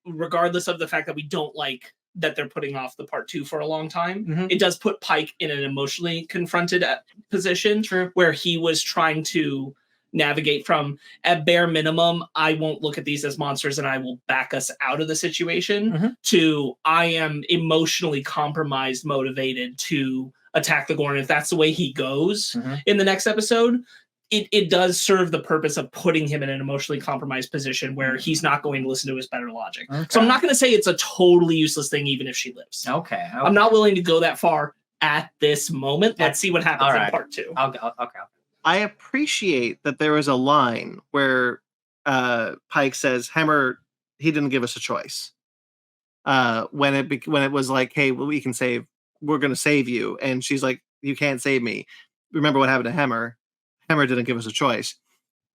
regardless of the fact that we don't like that they're putting off the part 2 for a long time, it does put Pike in an emotionally confronted position. True. Where he was trying to navigate from, at bare minimum, I won't look at these as monsters and I will back us out of the situation, to I am emotionally compromised, motivated to attack the Gorn. If that's the way he goes in the next episode, it does serve the purpose of putting him in an emotionally compromised position where he's not going to listen to his better logic. So I'm not going to say it's a totally useless thing, even if she lives. Okay. I'm not willing to go that far at this moment. Let's see what happens in part 2. Okay. I appreciate that there was a line where Pike says, Hemmer, he didn't give us a choice. When it was like, hey, well, we're going to save you. And she's like, you can't save me. Remember what happened to Hemmer. Hemmer didn't give us a choice.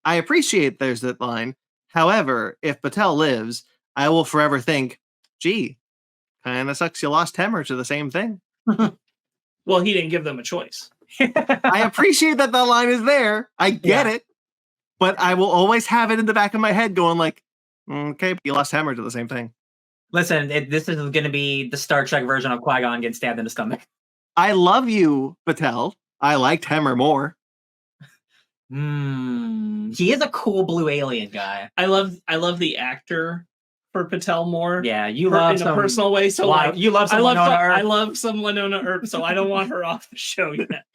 I appreciate there's that line. However, if Patel lives, I will forever think, gee, kind of sucks you lost Hemmer to the same thing. Well, he didn't give them a choice. I appreciate that line is there. I get it. But I will always have it in the back of my head going like, okay, you lost Hemmer to the same thing. Listen, this is going to be the Star Trek version of Qui-Gon getting stabbed in the stomach. I love you, Patel. I liked Hemmer more. He is a cool blue alien guy. I love the actor for Patel more. Yeah, you love in a personal way. So like, you love some Winona Earp. I love some Winona Earp, so I don't want her off the show yet.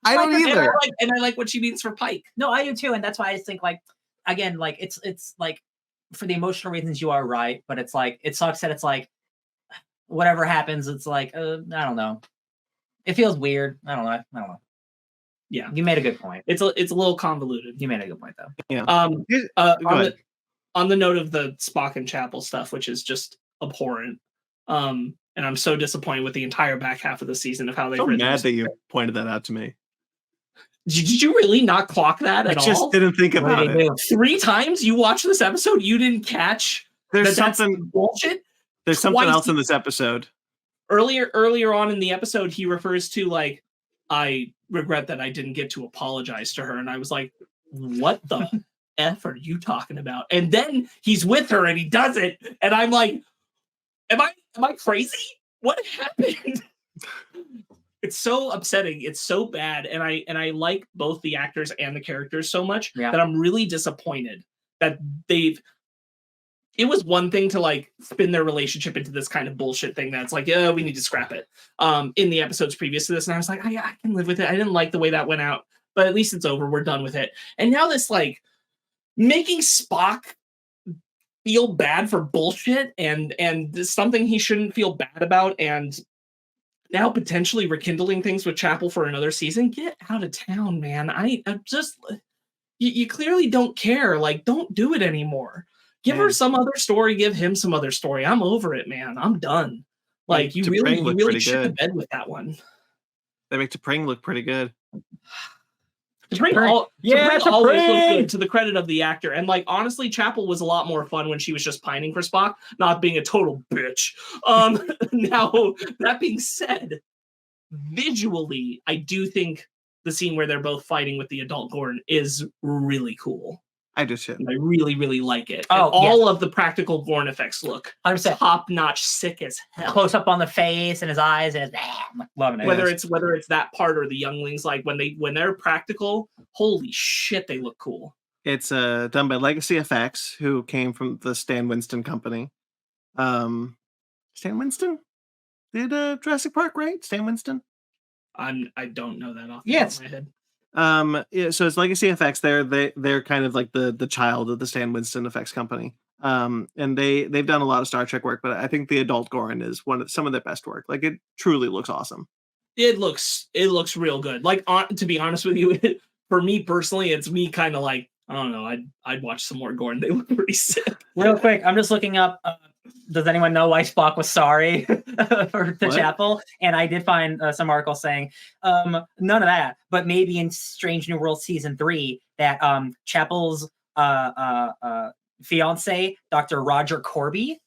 I don't either. And I like what she means for Pike. No, I do too, and that's why I just think like, again, like it's like, for the emotional reasons you are right, but it's like it sucks that it's like whatever happens, it's like I don't know. It feels weird. I don't know. Yeah, you made a good point. It's a little convoluted. You made a good point though. Yeah. On the note of the Spock and Chapel stuff, which is just abhorrent. And I'm so disappointed with the entire back half of the season of how they've written. I'm mad that you pointed that out to me. Did you really not clock that at all? I just didn't think about it. 3 times you watched this episode, you didn't catch there's that's something bullshit. There's something else in this episode. Earlier on in the episode, he refers to like, I regret that I didn't get to apologize to her. And I was like, what the F are you talking about? And then he's with her and he does it. And I'm like, am I crazy? What happened? It's so upsetting. It's so bad. And I like both the actors and the characters so much that I'm really disappointed that it was one thing to like spin their relationship into this kind of bullshit thing that's like, yeah, we need to scrap it. In the episodes previous to this. And I was like, I can live with it. I didn't like the way that went out, but at least it's over. We're done with it. And now this like making Spock feel bad for bullshit and something he shouldn't feel bad about, and now potentially rekindling things with Chapel for another season. Get out of town, man. I just you clearly don't care. Like, don't do it anymore. Give her some other story. Give him some other story. I'm over it, man. I'm done. Like, you really shit the bed with that one. They make T'Pring look pretty good. T'Pring always looked good, to the credit of the actor. And like, honestly, Chapel was a lot more fun when she was just pining for Spock, not being a total bitch. Now, that being said, visually, I do think the scene where they're both fighting with the adult Gorn is really cool. I do too. I really, really like it. And all of the practical Gorn effects look 100% top-notch, sick as hell. Close up on the face and his eyes and his loving it. Whether it's that part or the younglings, like when they're practical, holy shit, they look cool. It's done by Legacy FX, who came from the Stan Winston company. Stan Winston did Jurassic Park, right? Stan Winston. I don't know that off the top of my head. So it's Legacy FX. They're kind of like the child of the Stan Winston effects company. And they've done a lot of Star Trek work, but I think the adult Gorn is some of their best work. Like, it truly looks awesome. It looks real good. Like, to be honest with you, for me personally, it's me kind of like, I don't know, I'd watch some more Gorn. They look pretty sick. Real quick, I'm just looking up Does anyone know why Spock was sorry for the What? Chapel? And I did find some articles saying none of that, but maybe in Strange New World season 3 that Chapel's fiance, Dr. Roger Corby,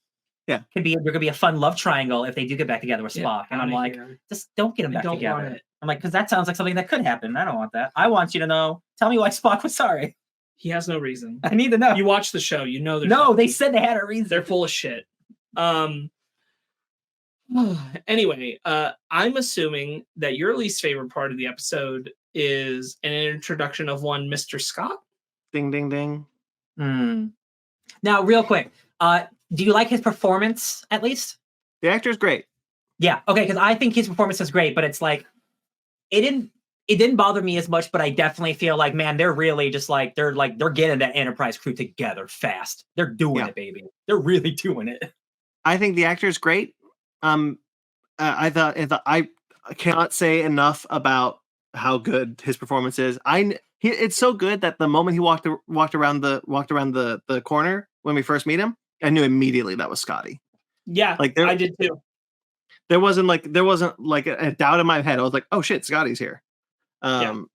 there could be a fun love triangle if they do get back together with Spock. And I'm like, just don't get them back together. I'm like, because that sounds like something that could happen. I don't want that. I want you to know. Tell me why Spock was sorry. He has no reason. I need to know. You watch the show, you know. No, they said they had a reason. They're full of shit. Anyway, I'm assuming that your least favorite part of the episode is an introduction of one Mr. Scott. Ding, ding, ding. Now, real quick, do you like his performance at least? The actor's great. Yeah, okay, because I think his performance is great, but it's like it didn't bother me as much, but I definitely feel like, man, they're really just like they're getting that Enterprise crew together fast. They're doing it, baby. They're really doing it. I think the actor's great. I cannot say enough about how good his performance is. It's so good that the moment he walked around the corner when we first meet him, I knew immediately that was Scotty. Yeah, like I did too. There wasn't like a doubt in my head. I was like, oh shit, Scotty's here. And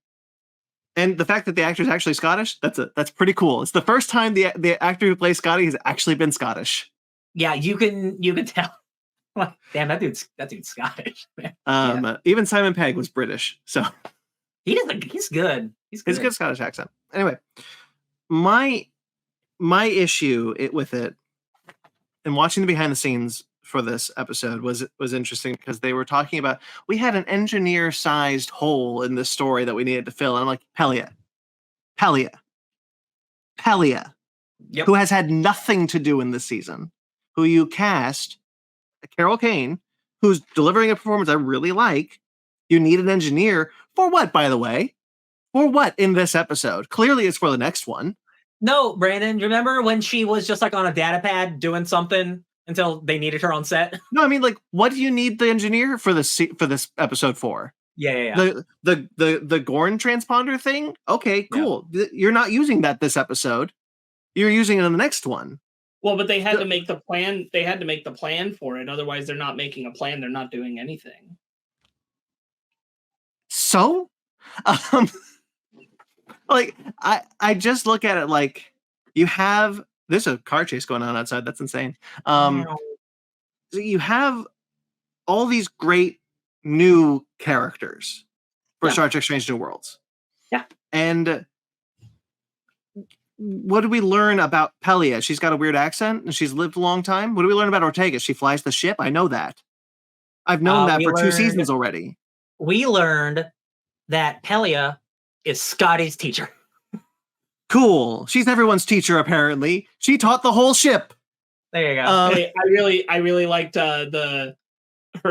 the fact that the actor is actually Scottish, that's pretty cool. It's the first time the actor who plays Scotty has actually been Scottish. Yeah, you can tell. Like, damn, that dude's Scottish. Man. Even Simon Pegg was British, so he's good. He's a good Scottish accent. Anyway, my issue with it, and watching the behind the scenes for this episode was interesting because they were talking about we had an engineer-sized hole in this story that we needed to fill, and I'm like, Pelia, who has had nothing to do in this season, who you cast, Carol Kane, who's delivering a performance I really like. You need an engineer for what, by the way? For what in this episode? Clearly, it's for the next one. No, Brandon, remember when she was just like on a data pad doing something until they needed her on set? No, I mean, like, what do you need the engineer for this episode for? Yeah. The Gorn transponder thing? Okay, cool. Yeah. You're not using that this episode. You're using it in the next one. Well, but they had to make the plan. They had to make the plan for it. Otherwise, they're not making a plan. They're not doing anything. So, like, I just look at it like there's a car chase going on outside. That's insane. You have all these great new characters for Star Trek Strange New Worlds. Yeah. And what do we learn about Pelia? She's got a weird accent and she's lived a long time. What do we learn about Ortega? She flies the ship. I know that. I've known that for 2 seasons already. We learned that Pelia is Scotty's teacher. Cool. She's everyone's teacher, apparently. She taught the whole ship. There you go. I really liked her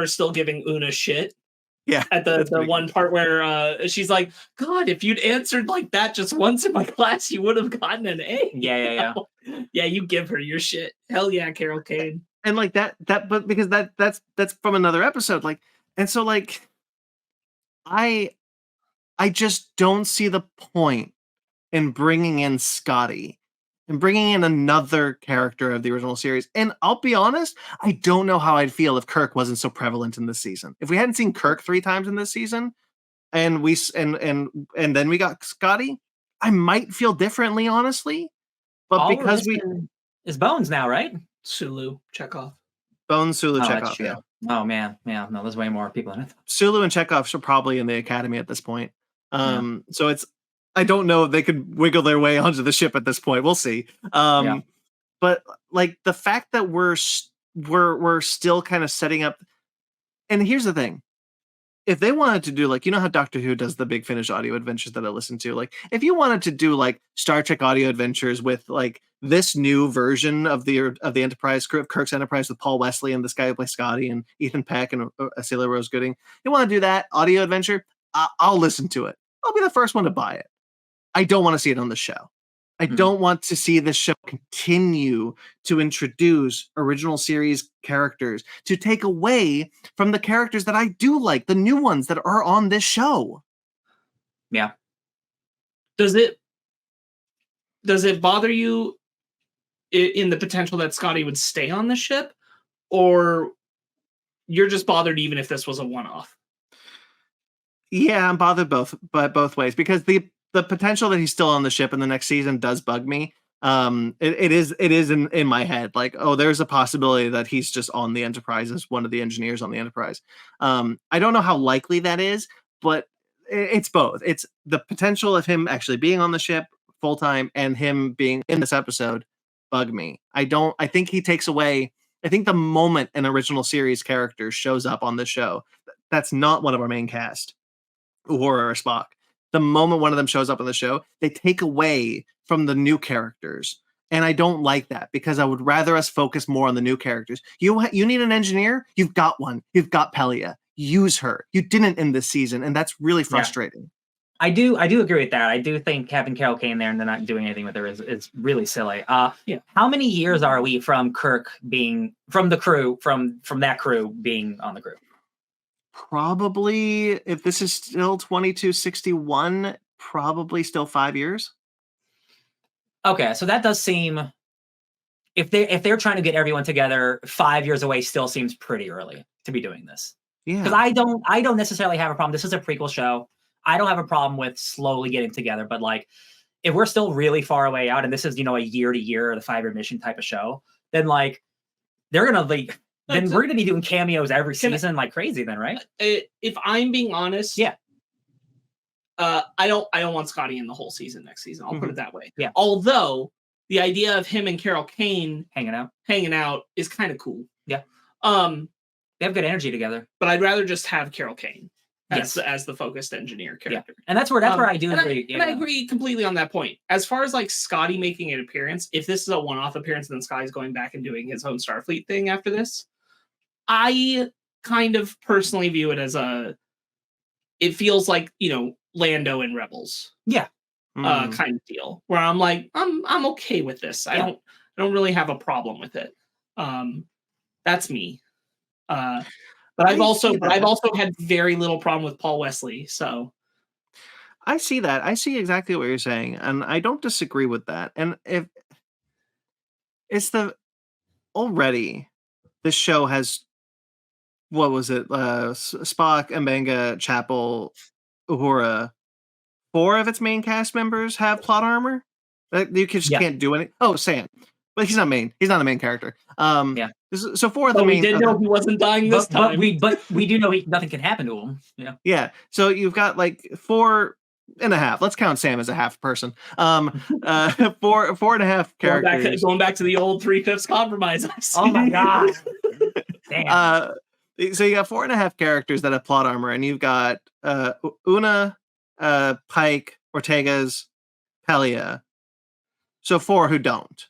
still giving Una shit. Yeah. At the one part where she's like, God, if you'd answered like that just once in my class, you would have gotten an A. Yeah. Yeah, you give her your shit. Hell yeah, Carol Kane. And like but because that's from another episode. Like, and so like I just don't see the point in bringing in Scotty and bringing in another character of the original series. And I'll be honest, I don't know how I'd feel if Kirk wasn't so prevalent in this season. If we hadn't seen Kirk 3 times in this season, and then we got Scotty, I might feel differently, honestly. But all because is Bones now, right? Sulu, Chekhov. Bones, Sulu, Chekhov. Yeah. Oh man, yeah. No, there's way more people in it. Sulu and Chekhov are probably in the academy at this point. So I don't know if they could wiggle their way onto the ship at this point. We'll see. But like the fact that we're still kind of setting up. And here's the thing: if they wanted to do, like, you know how Doctor Who does the Big Finish audio adventures that I listen to, like if you wanted to do like Star Trek audio adventures with like this new version of the Enterprise crew, of Kirk's Enterprise, with Paul Wesley and this guy who plays Scotty and Ethan Peck and Celia Rose Gooding, you want to do that audio adventure? I'll listen to it. I'll be the first one to buy it. I don't want to see it on the show. I don't want to see this show continue to introduce original series characters to take away from the characters that I do like, the new ones that are on this show. Yeah. Does it bother you in the potential that Scotty would stay on the ship, or you're just bothered even if this was a one-off? Yeah, I'm bothered both ways, because the potential that he's still on the ship in the next season does bug me. It is in my head, like, oh, there's a possibility that he's just on the Enterprise as one of the engineers on the Enterprise. I don't know how likely that is, but it's both. It's the potential of him actually being on the ship full time and him being in this episode bug me. I think he takes away. I think the moment an original series character shows up on the show, that's not one of our main cast, Uhura or Spock. The moment one of them shows up on the show, they take away from the new characters. And I don't like that, because I would rather us focus more on the new characters. You need an engineer? You've got one. You've got Pelia. Use her. You didn't in this season, and that's really frustrating. Yeah. I do agree with that. I do think having Carol Kane there and they're not doing anything with her is really silly. Yeah. How many years are we from Kirk being from the crew, from that crew being on the crew? Probably, if this is still 2261, probably still 5 years. Okay, so that does seem, if they're trying to get everyone together, 5 years away still seems pretty early to be doing this. Yeah. Because I don't necessarily have a problem. This is a prequel show. I don't have a problem with slowly getting together, but like, if we're still really far away out and this is, a year to year or the 5-year mission type of show, then like they're gonna like then we're gonna be doing cameos every season like crazy then, right? If I'm being honest, yeah. I don't want Scotty in the whole season next season. I'll put it that way. Yeah. Although the idea of him and Carol Kane hanging out is kind of cool. Yeah. They have good energy together. But I'd rather just have Carol Kane as the focused engineer character. Yeah. And that's where I do agree. And I agree completely on that point. As far as like Scotty making an appearance, if this is a one-off appearance and then Scotty's going back and doing his own Starfleet thing after this, I kind of personally view it as it feels like, Lando and Rebels. Yeah. Kind of deal. Where I'm like, I'm okay with this. I don't really have a problem with it. That's me. But I've also had very little problem with Paul Wesley. So I see that. I see exactly what you're saying, and I don't disagree with that. And if it's already this show has, what was it? Spock, Mbenga, Chapel, Uhura. 4 of its main cast members have plot armor. You just can't do anything. Oh, Sam. But he's not main. He's not the main character. Yeah. So 4 of the main. We did know he wasn't dying this time. But we do know nothing can happen to him. Yeah. Yeah. So you've got like 4.5. Let's count Sam as a half person. 4.5 characters. Going back to the old 3/5 compromise. Oh my god. Damn. So you got 4.5 characters that have plot armor, and you've got Una, Pike, Ortega's, Pelia. So 4 who don't.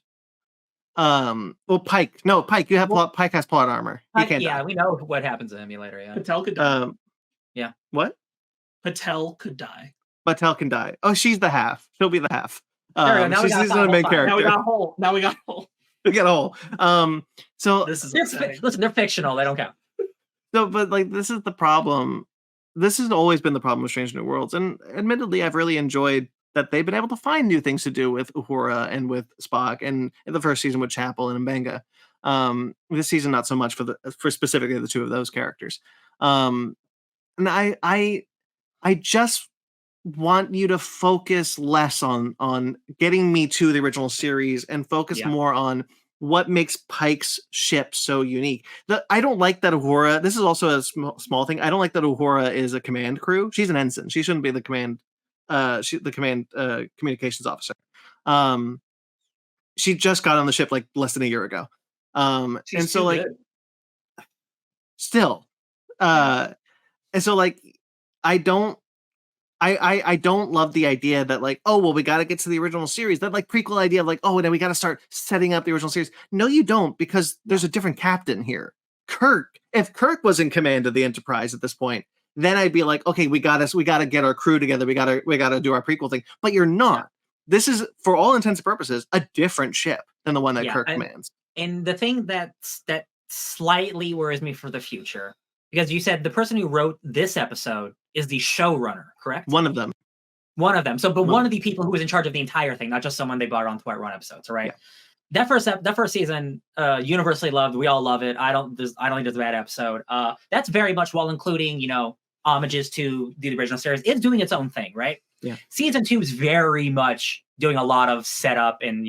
Well, Pike. No, Pike. Pike has plot armor. He can't die. We know what happens to him later. Yeah. Patel could die. Yeah. What? Patel could die. Patel can die. Oh, she's the half. She'll be the half. She's the main character. Now we got a hole. We get a hole. So listen, they're fictional. They don't count. So, but like, this is the problem. This has always been the problem with Strange New Worlds, and admittedly, I've really enjoyed that they've been able to find new things to do with Uhura and with Spock, and in the first season with Chapel and Mbenga. This season, not so much for specifically the 2 of those characters. And I just want you to focus less on getting me to the original series and focus more on what makes Pike's ship so unique. I don't like that Uhura. This is also a small thing. I don't like that Uhura is a command crew. She's an ensign. She shouldn't be the command. Communications officer. She just got on the ship like less than a year ago. And so like good. Still. And so like I don't love the idea that like, oh well, we got to get to the original series. That like prequel idea of like, oh, then we got to start setting up the original series. No, you don't, because there's a different captain here. Kirk. If Kirk was in command of the Enterprise at this point, then I'd be like, okay, we gotta get our crew together. We gotta do our prequel thing. But you're not. Yeah. This is, for all intents and purposes, a different ship than the one that Kirk commands. And the thing that slightly worries me for the future, because you said the person who wrote this episode is the showrunner, correct? One of them. So, but one of the people who was in charge of the entire thing, not just someone they brought on to write episodes, right? that first season, universally loved. We all love it. I don't think there's a bad episode. That's very much, while including, homages to the original series, it's doing its own thing, right? Yeah. Season 2 is very much doing a lot of setup, and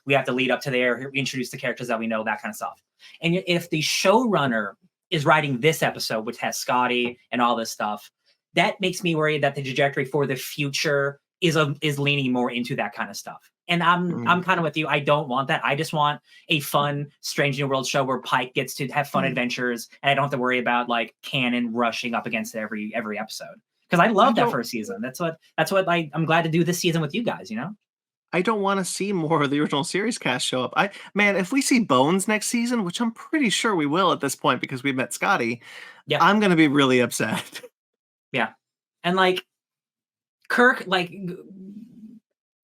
we have to lead up to there. We introduce the characters that we know, that kind of stuff. And if the showrunner is writing this episode, which has Scotty and all this stuff, that makes me worried that the trajectory for the future is leaning more into that kind of stuff. And I'm kind of with you. I don't want that. I just want a fun Strange New World show where Pike gets to have fun adventures, and I don't have to worry about like canon rushing up against every episode. Because I love that first season. That's what I'm glad to do this season with you guys. I don't want to see more of the original series cast show up. If we see Bones next season, which I'm pretty sure we will at this point because we met Scotty, I'm gonna be really upset. Yeah, and like Kirk, like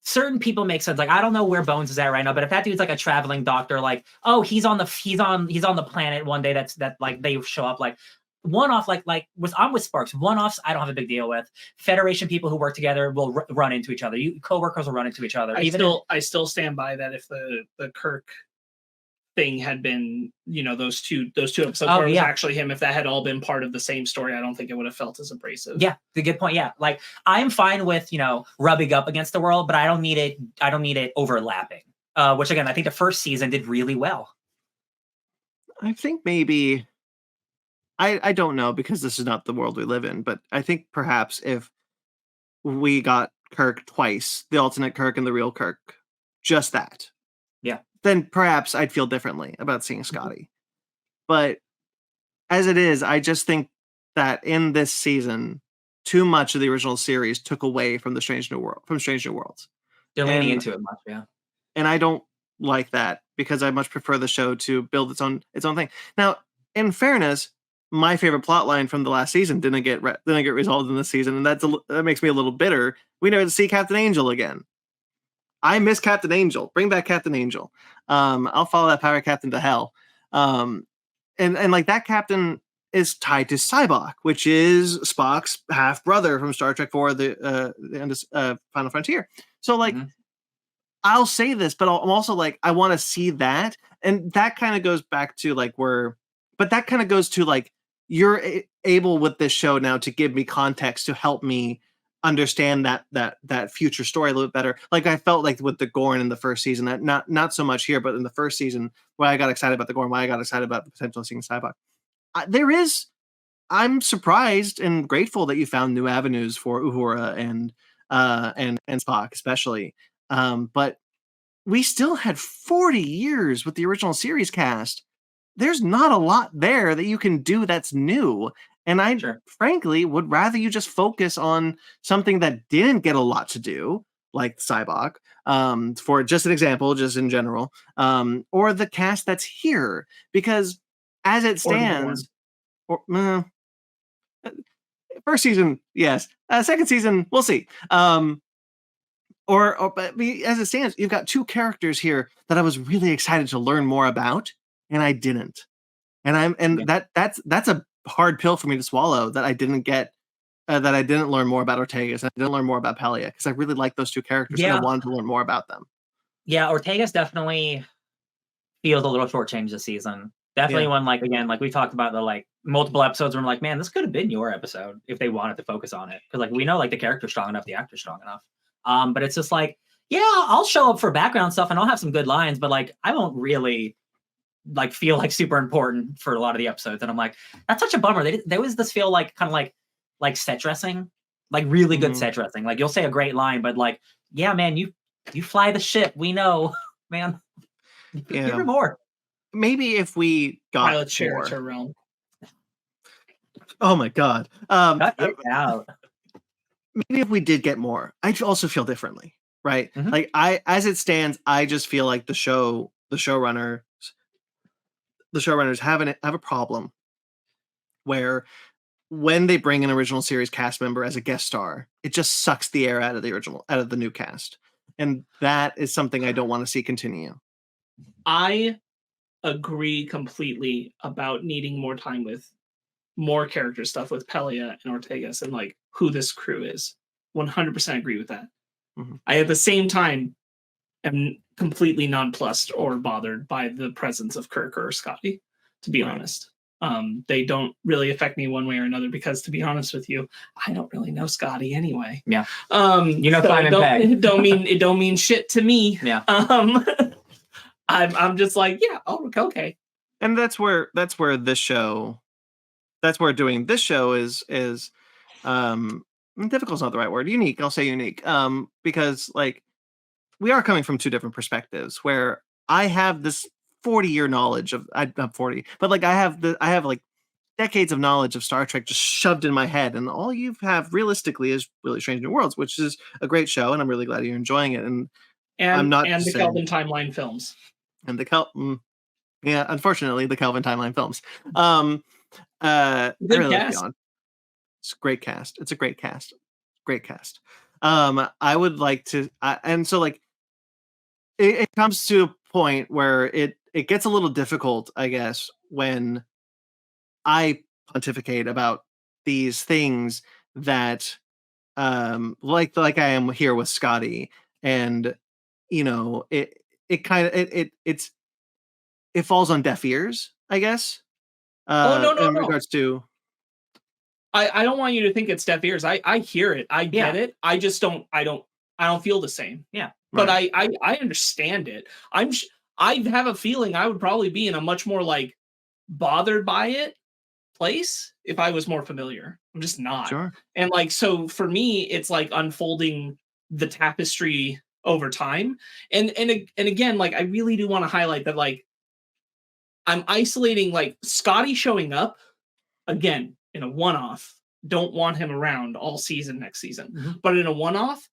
certain people make sense. Like, I don't know where Bones is at right now, but if that dude's like a traveling doctor, like, oh, he's on the planet one day that like they show up, like one-off, I'm with Sparkz. One-offs I don't have a big deal with. Federation people who work together will run into each other. Co-workers will run into each other. I still stand by that. If the Kirk thing had been, those two episodes where it was actually him, if that had all been part of the same story, I don't think it would have felt as abrasive. Yeah, the good point. Yeah, like I'm fine with rubbing up against the world, but I don't need it overlapping. Which again, I think the first season did really well. I think maybe I don't know, because this is not the world we live in, but I think perhaps if we got Kirk twice, the alternate Kirk and the real Kirk, just that. Yeah. Then perhaps I'd feel differently about seeing Scotty. But as it is, I just think that in this season, too much of the original series took away from Strange New Worlds. They're leaning into it much, yeah. And I don't like that, because I much prefer the show to build its own thing. Now, in fairness, my favorite plot line from the last season didn't get resolved in this season, and that makes me a little bitter. We never see Captain Angel again. I miss Captain Angel. Bring back Captain Angel. I'll follow that pirate captain to hell. And like that captain is tied to Sybok, which is Spock's half brother from Star Trek IV: The Final Frontier. So like, I'll say this, but I'm also like, I want to see that, and that kind of goes back to like that kind of goes to like, you're able with this show now to give me context to help me understand that future story a little bit better. Like I felt like with the Gorn in the first season, that not so much here, but in the first season, why I got excited about the Gorn, why I got excited about the potential of seeing Sybok. I'm surprised and grateful that you found new avenues for Uhura and Spock, especially. But we still had 40 years with the original series cast. There's not a lot there that you can do that's new. And I frankly would rather you just focus on something that didn't get a lot to do, like Sybok, for just an example, just in general, or the cast that's here. Because as it stands, first season, yes. Second season, we'll see. But as it stands, you've got two characters here that I was really excited to learn more about, and I didn't. That's a hard pill for me to swallow, that I didn't get, that I didn't learn more about Ortegas, and I didn't learn more about Pelia, because I really like those two characters, and I wanted to learn more about them. Yeah, Ortegas definitely feels a little shortchanged this season. Definitely one, like, again, like we talked about the like multiple episodes where I'm like, man, this could have been your episode if they wanted to focus on it. Because like we know like the character's strong enough, the actor's strong enough. But it's just like, yeah, I'll show up for background stuff and I'll have some good lines, but like I won't really like feel like super important for a lot of the episodes. And I'm like, that's such a bummer. There was this feel like kind of like set dressing, like really good set dressing. Like you'll say a great line, but like, yeah, man, you fly the ship. We know, man. Give her more. Maybe if we got pilot share to realm. Oh my god. Cut it out. Maybe if we did get more, I'd also feel differently, right? Mm-hmm. Like as it stands, I just feel like the showrunners have a problem where when they bring an original series cast member as a guest star, it just sucks the air out of the new cast. And that is something I don't want to see continue. I agree completely about needing more time with more character stuff with Pelia and Ortegas and like who this crew is. 100% agree with that. Mm-hmm. I at the same time am completely nonplussed or bothered by the presence of Kirk or Scotty, to be honest. They don't really affect me one way or another because, to be honest with you, I don't really know Scotty anyway. Yeah. You know, Simon Pegg. It don't mean shit to me. Yeah. I'm just like, yeah, oh, okay. And that's where this show, doing this show is difficult is not the right word. Unique. I'll say unique. Because like we are coming from two different perspectives where I have this 40-year knowledge of, not 40, but like I have like decades of knowledge of Star Trek just shoved in my head, and all you have realistically is Really Strange New Worlds, which is a great show, and I'm really glad you're enjoying it. And I'm not and the saying, Kelvin Timeline films. And the yeah, unfortunately, the Kelvin Timeline films. Good really cast. like it's a great cast. It's a great cast. Great cast. I would like to, and so like it comes to a point where it gets a little difficult, I guess, when I pontificate about these things that, like I am here with Scotty, and you know, it kind of it falls on deaf ears, I guess. No. Regards to, I don't want you to think it's deaf ears. I hear it. I get it. I just don't. I don't feel the same. Yeah. But right. I understand it. I have a feeling I would probably be in a much more like bothered by it place if I was more familiar. I'm just not. Sure. And like, so for me, it's like unfolding the tapestry over time. And again, like I really do want to highlight that like I'm isolating like Scotty showing up again in a one-off. Don't want him around all season next season. Mm-hmm. But in a one-off,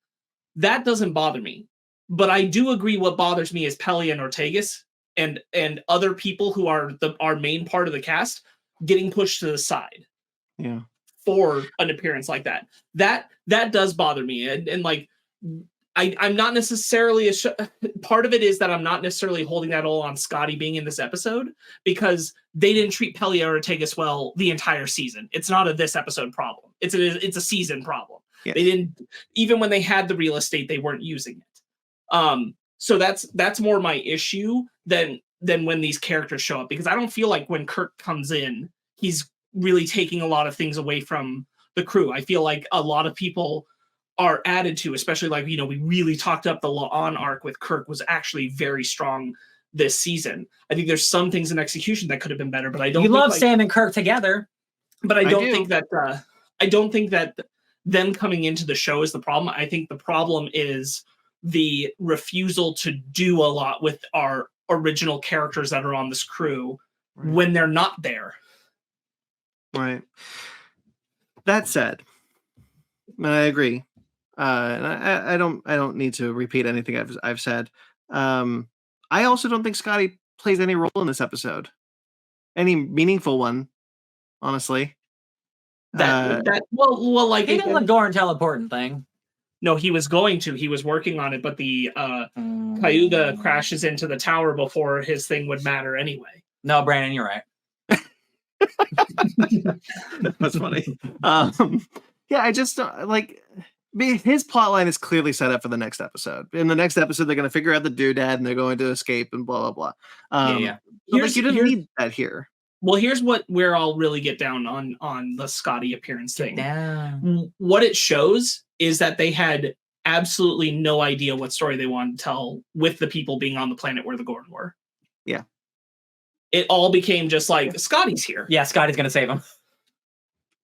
that doesn't bother me. But I do agree what bothers me is Peli and Ortegas and other people who are our main part of the cast getting pushed to the side. Yeah. For an appearance like that. That does bother me. And like I'm not necessarily part of it is that I'm not necessarily holding that all on Scotty being in this episode because they didn't treat Peli or Ortegas well the entire season. It's not a this episode problem. It's a season problem. Yes. They didn't, even when they had the real estate, they weren't using it. So that's more my issue than when these characters show up, because I don't feel like when Kirk comes in, he's really taking a lot of things away from the crew. I feel like a lot of people are added to, especially like, you know, we really talked up the La'an arc with Kirk was actually very strong this season. I think there's some things in execution that could have been better, but I don't. You love Sam and Kirk together, but I don't think that them coming into the show is the problem. I think the problem is the refusal to do a lot with our original characters that are on this crew when they're not there. Right. That said, I agree. And I don't need to repeat anything I've said. I also don't think Scotty plays any role in this episode, any meaningful one, honestly. Well, like he didn't let Goran teleporting thing. No, he was going to. He was working on it, but the Cayuga crashes into the tower before his thing would matter anyway. No, Brandon, you're right. That's funny. Yeah, I just like his plot line is clearly set up for the next episode. In the next episode, they're going to figure out the doodad and they're going to escape and blah blah blah. Yeah. Like you didn't need that here. Well, here's where I'll really get down on the Scotty appearance thing. Down. What it shows is that they had absolutely no idea what story they wanted to tell with the people being on the planet where the Gorn were. Yeah. It all became just like Scotty's here. Yeah, Scotty's gonna save him.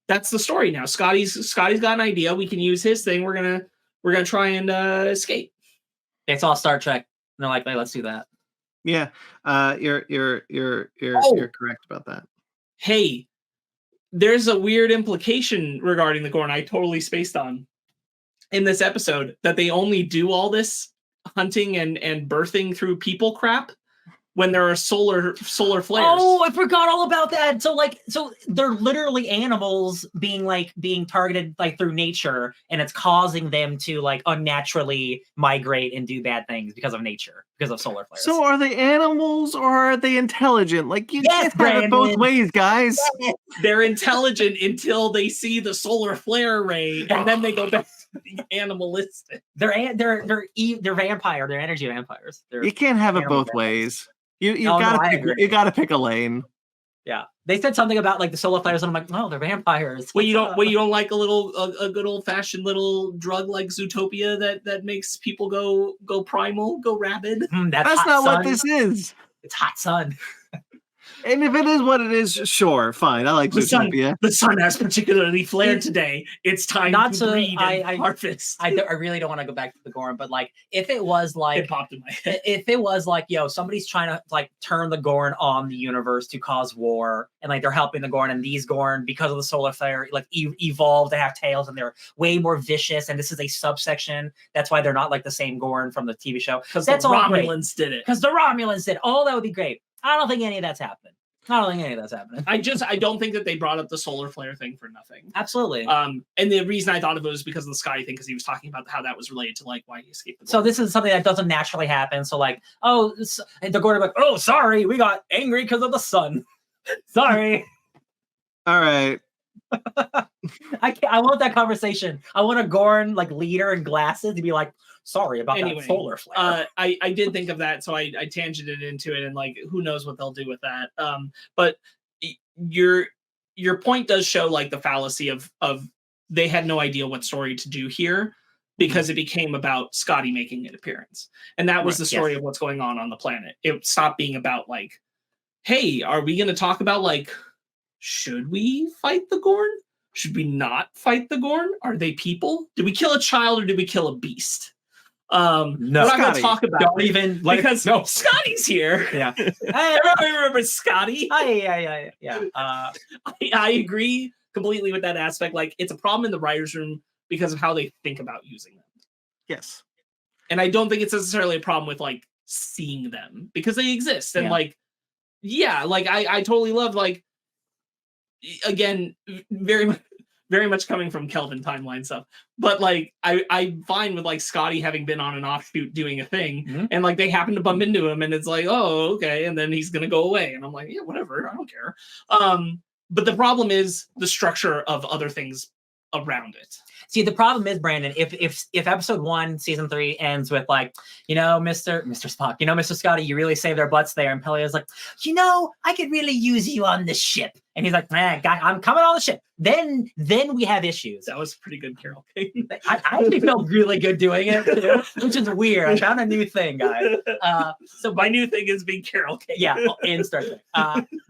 That's the story now. Scotty's got an idea. We can use his thing. We're gonna try and escape. It's all Star Trek. And they're like, hey, let's do that. Yeah. You're correct about that. Hey, there's a weird implication regarding the Gorn I totally spaced on in this episode that they only do all this hunting and birthing through people crap when there are solar flares. Oh, I forgot all about that. So they're literally animals being targeted like through nature, and it's causing them to like unnaturally migrate and do bad things because of nature, because of solar flares. So are they animals or are they intelligent? Like you can't have it both ways, guys. They're intelligent until they see the solar flare ray, and then they go back. animalistic. They're vampire. They're energy vampires. You can't have it both ways. You gotta pick a lane. Yeah, they said something about like the solar flares, and I'm like, no, they're vampires. Well, you don't like a good old fashioned little drug like Zootopia that makes people go primal, go rabid. That's not what this is. It's hot sun. And if it is what it is, sure, fine. I like Zootopia. The sun has particularly flared today. It's time to breed and harvest. I really don't want to go back to the Gorn, but like if it was like it popped in my head. If it was like, somebody's trying to like turn the Gorn on the universe to cause war, and like they're helping the Gorn, and these Gorn, because of the solar flare, like evolved to have tails, and they're way more vicious, and this is a subsection. That's why they're not like the same Gorn from the TV show. Because the Romulans did it. Because the Romulans did. Oh, that would be great. I don't think any of that's happening. I don't think that they brought up the solar flare thing for nothing. Absolutely. And the reason I thought of it was because of the Scotty thing, because he was talking about how that was related to like why he escaped the Gorn. So this is something that doesn't naturally happen. So like, and the Gorn are like, oh, sorry, we got angry because of the sun. Sorry. All right. I want that conversation. I want a Gorn like leader in glasses to be like, sorry about that solar flare. I did think of that, so I tangented into it, and like who knows what they'll do with that. But your point does show like the fallacy of they had no idea what story to do here, because it became about Scotty making an appearance, and that was the story of what's going on the planet. It stopped being about like, hey, are we going to talk about like, should we fight the Gorn? Should we not fight the Gorn? Are they people? Did we kill a child or did we kill a beast? No, we're not going to talk about don't even because Scotty's here. Yeah, everybody remembers Scotty. Yeah. I agree completely with that aspect. Like, it's a problem in the writers' room because of how they think about using them. Yes, and I don't think it's necessarily a problem with like seeing them, because they exist, and like, like I totally love, like, again, very much coming from Kelvin timeline stuff, but like I'm fine with like Scotty having been on an offshoot doing a thing, and like they happen to bump into him, and it's like, oh, okay, and then he's gonna go away, and I'm like, yeah, whatever, I don't care. But the problem is the structure of other things around it. See, the problem is, Brandon, if episode 1, season 3 ends with like, Mr. Spock, Mr. Scotty, you really saved our butts there, and Pelia's like, I could really use you on this ship, and he's like, man, guy, I'm coming on the ship. Then we have issues. That was pretty good, Carol King. I actually felt really good doing it too, which is weird. I found a new thing, guys. So my new thing is being Carol King. Yeah, in Star Trek.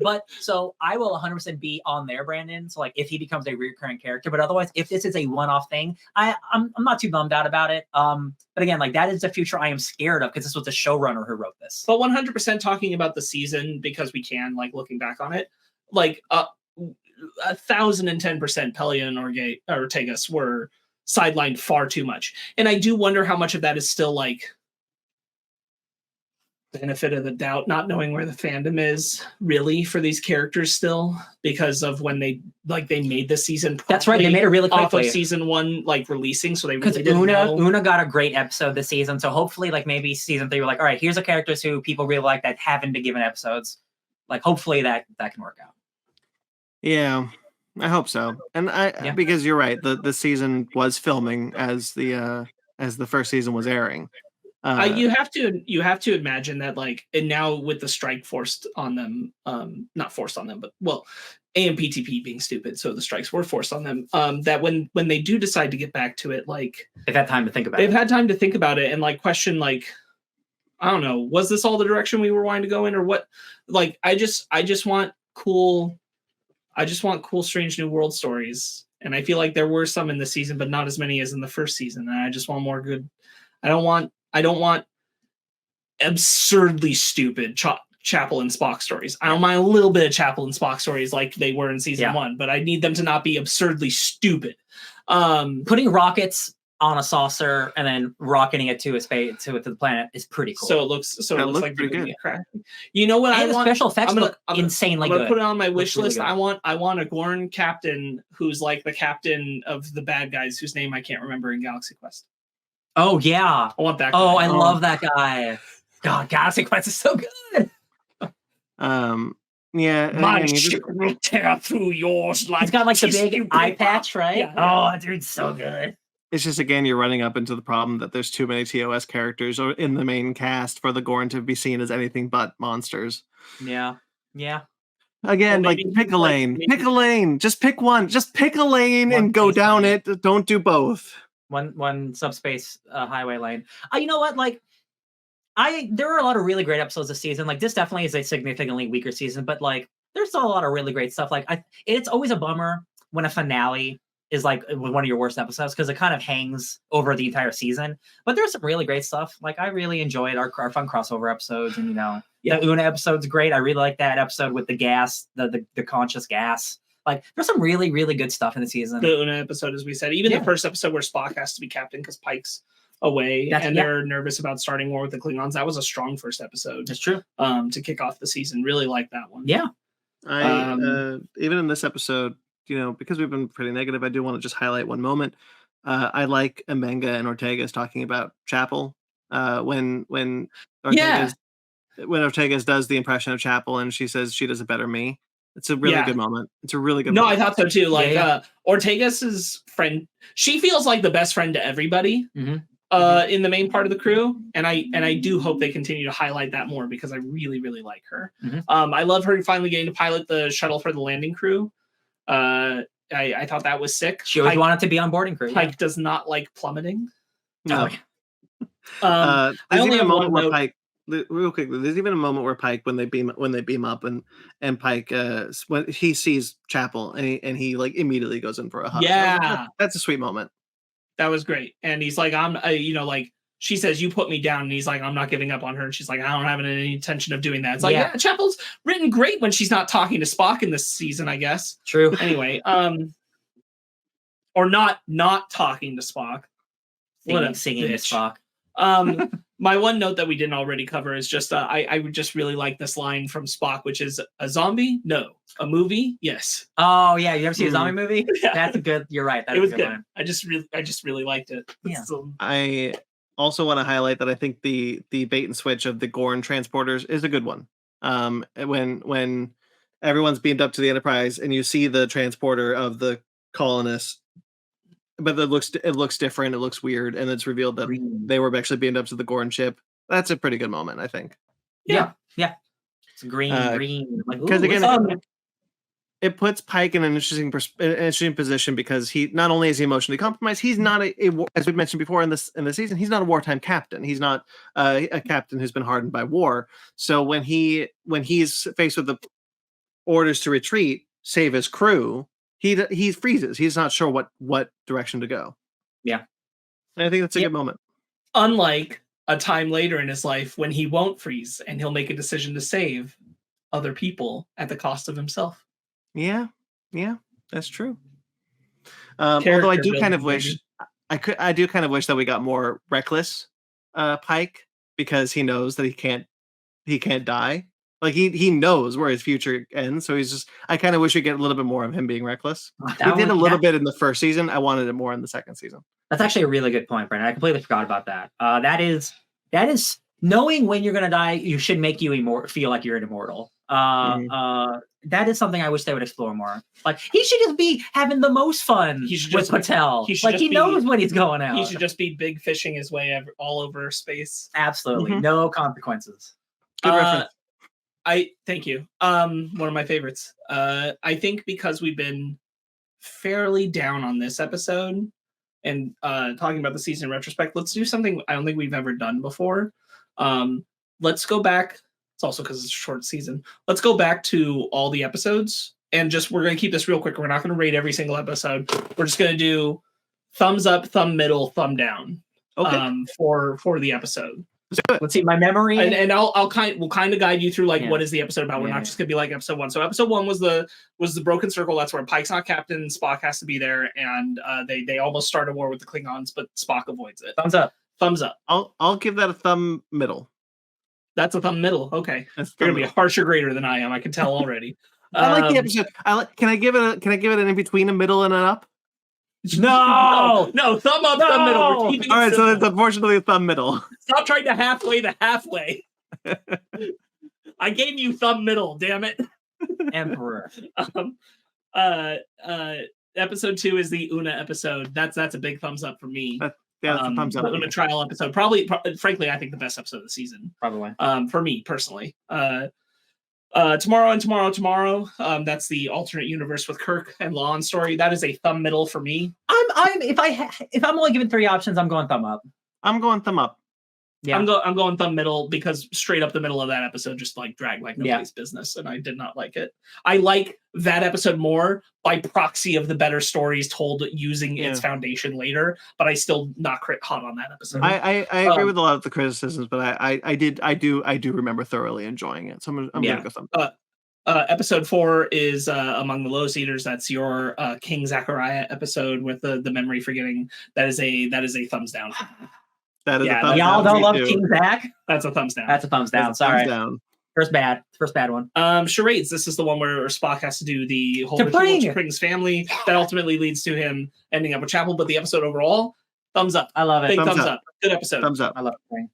But so I will 100% be on there, Brandon. So like if he becomes a recurring character, but otherwise, if this is a one-off thing, I'm not too bummed out about it. But again, like that is the future I am scared of, because this was the showrunner who wrote this. But 100% talking about the season, because we can, like, looking back on it, like 1,010% Pelia and Ortegas were sidelined far too much, and I do wonder how much of that is still like benefit of the doubt, not knowing where the fandom is really for these characters still, because of when they made the season. That's right, they made it really quickly off of season 1, like releasing, so they because really didn't know. Una got a great episode this season, so hopefully like maybe season 3 were like, all right, here's the characters who people really like that haven't been given episodes. Like hopefully that can work out. Yeah, I hope so. And because you're right, the season was filming as the first season was airing. You have to imagine that, like, and now with the strike forced on them, not forced on them, but well, AMPTP being stupid, so the strikes were forced on them. That when they do decide to get back to it, like they've had time to think about it and like question, like, I don't know, was this all the direction we were wanting to go in, or what? Like, I just want cool Strange New World stories, and I feel like there were some in the season, but not as many as in the first season. And I just want more good. I don't want absurdly stupid Chapel and Spock stories. I don't mind a little bit of Chapel and Spock stories like they were in season 1, but I need them to not be absurdly stupid. Putting rockets on a saucer and then rocketing it to the planet is pretty cool. So it looks like pretty good. You know what I want? Special effects look insanely good. I'm gonna put it on my wish list. Really, I want a Gorn captain who's like the captain of the bad guys, whose name I can't remember in Galaxy Quest. Oh yeah, I want that guy. Oh, I love that guy. God, Galaxy Quest is so good. Yeah, my ship will tear through yours like. It's got like the big eye patch, right? Yeah. Oh, dude, so good. again, you're running up into the problem that there's too many TOS characters or in the main cast for the Gorn to be seen as anything but monsters. Yeah. Again, Well, like pick a lane. Pick a lane. Just pick one. Just pick a lane and go down it. Don't do both. One subspace highway lane. You know what? Like, there are a lot of really great episodes this season. Like, this definitely is a significantly weaker season, but like, there's still a lot of really great stuff. Like, it's always a bummer when a finale is like one of your worst episodes because it kind of hangs over the entire season. But there's some really great stuff. Like, I really enjoyed our fun crossover episodes, and the Una episode's great. I really like that episode with the gas, the conscious gas. Like, there's some really, really good stuff in the season. The Una episode, as we said, even the first episode where Spock has to be captain because Pike's away and they're nervous about starting war with the Klingons. That was a strong first episode. That's true. To kick off the season. Really like that one. Yeah. Even in this episode, because we've been pretty negative, I do want to just highlight one moment. I like Amenga and Ortega's talking about Chapel. When Ortega's does the impression of Chapel and she says she does a better me. It's a really good moment. It's a really good moment. I thought so too. Like Ortega's friend, she feels like the best friend to everybody in the main part of the crew. And I do hope they continue to highlight that more because I really, really like her. I love her finally getting to pilot the shuttle for the landing crew. I thought that was sick. She always wanted to be on boarding crew. Pike does not like plummeting. No. I only have one note. Pike, real quick, there's even a moment where Pike, when they beam up, and Pike, when he sees Chapel, and he like immediately goes in for a hug. Yeah, that's a sweet moment. That was great. And he's like, like she says, "You put me down," and he's like, "I'm not giving up on her." And she's like, "I don't have any intention of doing that." It's like, Chapel's written great when she's not talking to Spock in this season, I guess. True. Anyway, or not talking to Spock, singing to Spock. My one note that we didn't already cover is just I would just really like this line from Spock, which is, "A zombie? No. A movie? Yes." Oh yeah, you ever see a zombie movie? Yeah. That's a good. You're right. That it was good. Line. I just really liked it. Yeah. I also want to highlight that I think the bait and switch of the Gorn transporters is a good one. When everyone's beamed up to the Enterprise and you see the transporter of the colonists, but it looks different, it looks weird, and it's revealed that they were actually beamed up to the Gorn ship. That's a pretty good moment, I think. Yeah. It's green. Because again, it puts Pike in an interesting position because he not only is he emotionally compromised, he's not as we mentioned before in the season, he's not a wartime captain. He's not a captain who's been hardened by war. So when he's faced with the orders to retreat, save his crew, he freezes. He's not sure what direction to go. Yeah, and I think that's a good moment. Unlike a time later in his life when he won't freeze and he'll make a decision to save other people at the cost of himself. Yeah, that's true. Although I do kind of wish that we got more reckless Pike, because he knows that he can't die. Like he knows where his future ends, so he's just. I kind of wish we get a little bit more of him being reckless. We did a little bit in the first season. I wanted it more in the second season. That's actually a really good point, Brandon. I completely forgot about that. That is knowing when you're gonna die. You should make you feel like you're an immortal. That is something I wish they would explore more. Like, he should just be having the most fun with Patel. He knows when he's going out. He should just be big fishing his way all over space. Absolutely, no consequences. Good reference. Thank you. One of my favorites. I think because we've been fairly down on this episode and talking about the season in retrospect, let's do something I don't think we've ever done before. Let's go back. It's also because it's a short season. Let's go back to all the episodes and we're going to keep this real quick. We're not going to rate every single episode. We're just going to do thumbs up, thumb middle, thumb down. Okay. For the episode. Let's see my memory, and we'll kind of guide you through what is the episode about. We're not just gonna be like episode 1. So episode 1 was the broken circle. That's where Pike's not captain, Spock has to be there, and they almost start a war with the Klingons, but Spock avoids it. Thumbs up. I'll give that a thumb middle. That's a thumb middle. Okay, you're gonna be a harsher grader than I am. I can tell already. I like the episode. Can I give it an in between, a middle, and an up? No, thumb up, thumb middle. We're keeping all right, so it's unfortunately a thumb middle. Stop trying to halfway the halfway. I gave you thumb middle, damn it. Emperor. episode 2 is the Una episode. That's a big thumbs up for me. Yeah, that's a thumbs up. The Una trial episode, probably, frankly, I think the best episode of the season. Probably. For me personally. Tomorrow. That's the alternate universe with Kirk and Lon story. That is a thumb middle for me. If I'm only given 3 options, I'm going thumb up. I'm going thumb up. Yeah, I'm going thumb middle because straight up the middle of that episode just like dragged like nobody's business, and I did not like it. I like that episode more by proxy of the better stories told using its foundation later, but I still not hot on that episode. I agree with a lot of the criticisms, but I do remember thoroughly enjoying it. So I'm gonna go thumb up. Episode 4 is Among the Lotus Eaters. That's your King Zachariah episode with the memory forgetting. That is a thumbs down. That is a thumbs down. Y'all don't love King Zach? That's a thumbs down. That's a thumbs down. Sorry. Down. First bad one. Charades. This is the one where Spock has to do the whole ritual to bring his family. That ultimately leads to him ending up with Chapel. But the episode overall, thumbs up. I love it. Big thumbs up. Good episode. Thumbs up. I love it.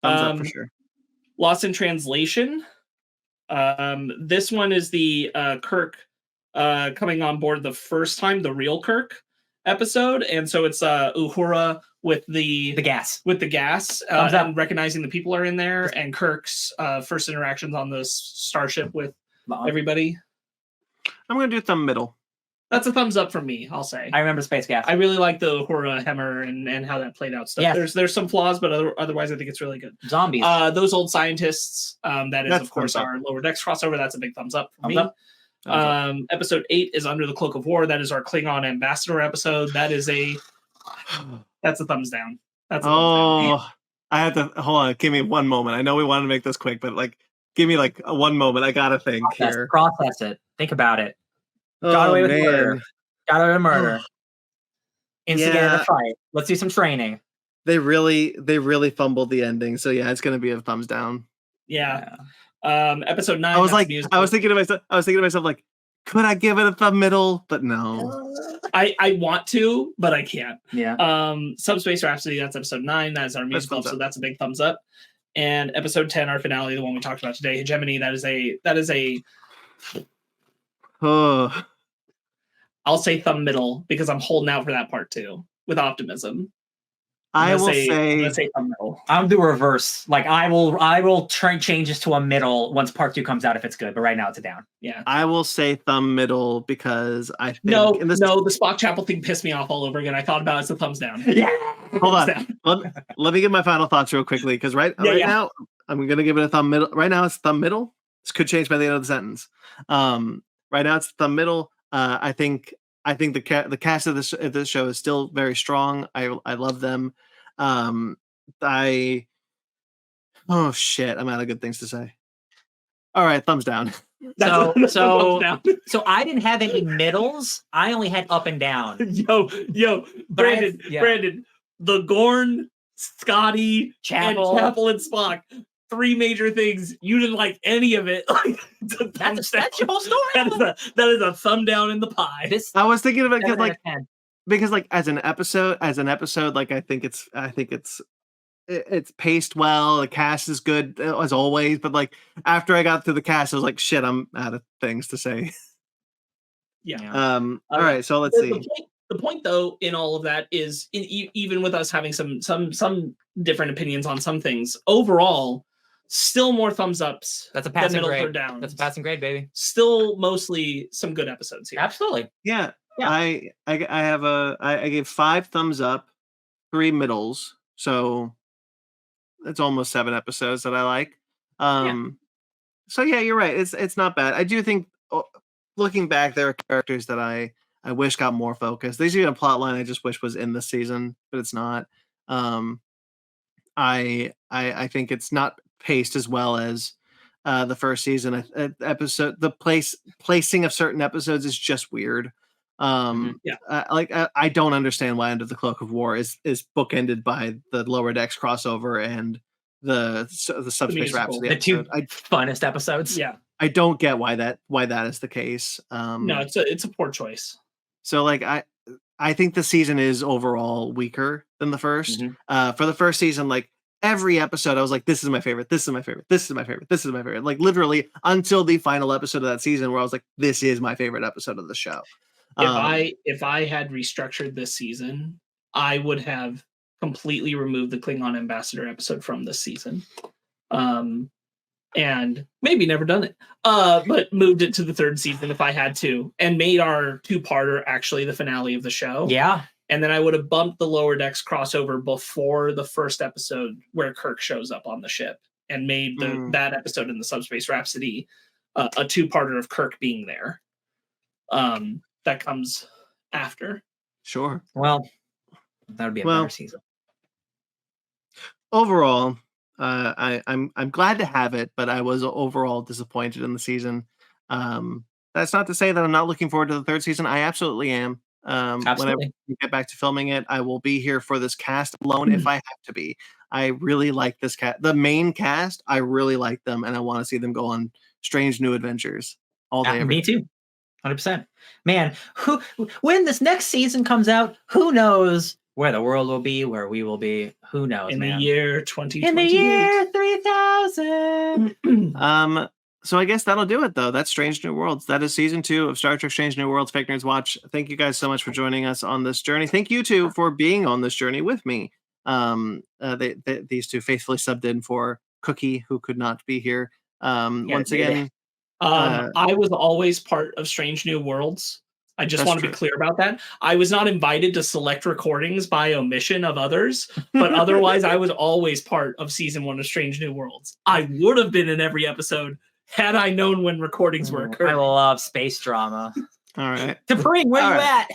Thumbs up for sure. Lost in Translation. This one is the Kirk coming on board the first time, the real Kirk episode, and so it's Uhura with the gas and recognizing the people are in there, and Kirk's first interactions on the starship with everybody. I'm gonna do thumb middle. That's a thumbs up from me, I'll say. I remember Space Gas. I really like the Uhura Hemmer and how that played out stuff. Yes. There's some flaws, but otherwise I think it's really good. Zombies. Those old scientists, that's of course our Lower Decks crossover. That's a big thumbs up for me. Episode 8 is Under the Cloak of War. That is our Klingon ambassador episode. That's a thumbs down. That's a thumbs down. I have to hold on. Give me one moment. I know we wanted to make this quick, but give me one moment. I gotta think here. Process it. Think about it. Got away with murder. Got away with murder. Instigated a fight. Let's do some training. They really fumbled the ending. So yeah, it's gonna be a thumbs down. Yeah. Episode 9. I was thinking to myself, like, could I give it a thumb middle? But no. I want to, but I can't. Yeah. Subspace Rhapsody, that's episode 9. That is our musical, so that's a big thumbs up. And episode 10, our finale, the one we talked about today, Hegemony, that is a I'll say thumb middle because I'm holding out for that part too with optimism. I'm gonna say thumb middle. I'll do a reverse. Like I will change this to a middle once part 2 comes out if it's good, but right now it's a down. Yeah. I will say thumb middle because I think no, the Spock Chapel thing pissed me off all over again. I thought about it as a thumbs down. Yeah. Hold on. Let me get my final thoughts real quickly because right now I'm gonna give it a thumb middle. Right now it's thumb middle. This could change by the end of the sentence. Right now it's thumb middle. I think the cast of this show is still very strong. I love them. Oh shit, I'm out of good things to say. All right, thumbs down. So I didn't have any middles. I only had up and down. Yo, Brandon, the Gorn, Scotty, Chapel and Spock. 3 major things. You didn't like any of it. That's your whole story. That is a thumb down in the pie. I was thinking of it because as an episode, like I think it's paced well. The cast is good as always, but like after I got through the cast, I was like, shit, I'm out of things to say. Yeah. All right, so let's see. The point, though, in all of that is, even with us having some different opinions on some things, overall, still more thumbs ups. That's a passing grade. Downs. That's a passing grade, baby. Still mostly some good episodes here. Absolutely. Yeah. I gave 5 thumbs up, 3 middles, so it's almost 7 episodes that I like. So yeah, you're right. It's not bad. I do think, looking back, there are characters that I wish got more focus. There's even a plot line I just wish was in this season, but it's not. I think it's not paced as well as the first season. Episode, the placing of certain episodes is just weird. I don't understand why Under the Cloak of War is bookended by the Lower Decks crossover and the Subspace Rhapsody. The 2 funnest episodes. Yeah, I don't get why that is the case. No, it's a poor choice. So like I think the season is overall weaker than the first. For the first season, like every episode, I was like, this is my favorite. This is my favorite. This is my favorite. This is my favorite. Like literally until the final episode of that season, where I was like, this is my favorite episode of the show. If I had restructured this season, I would have completely removed the Klingon ambassador episode from this season. And maybe never done it, but moved it to the third season if I had to, and made our two-parter actually the finale of the show. Yeah. And then I would have bumped the Lower Decks crossover before the first episode where Kirk shows up on the ship, and made that episode in the Subspace Rhapsody a two-parter of Kirk being there. That comes after. Sure. Well, that would be a better season. Overall, I'm glad to have it, but I was overall disappointed in the season. That's not to say that I'm not looking forward to the third season. I absolutely am. Whenever we get back to filming it, I will be here for this cast alone if I have to be. I really like this cast. The main cast, I really like them, and I want to see them go on strange new adventures all day. Me too. 100%. Man, when this next season comes out, who knows where the world will be, where we will be. Who knows, in man. the year 2028. In the year 3000. So I guess that'll do it, though. That's Strange New Worlds. That is season 2 of Star Trek Strange New Worlds Fake Nerds Watch. Thank you guys so much for joining us on this journey. Thank you two for being on this journey with me. These two faithfully subbed in for Cookie, who could not be here. Once again, I was always part of Strange New Worlds. I just want to be clear about that. I was not invited to select recordings by omission of others, but otherwise I was always part of season 1 of Strange New Worlds. I would have been in every episode had I known when recordings were occurring. I love space drama. All right. Dupree, where you at?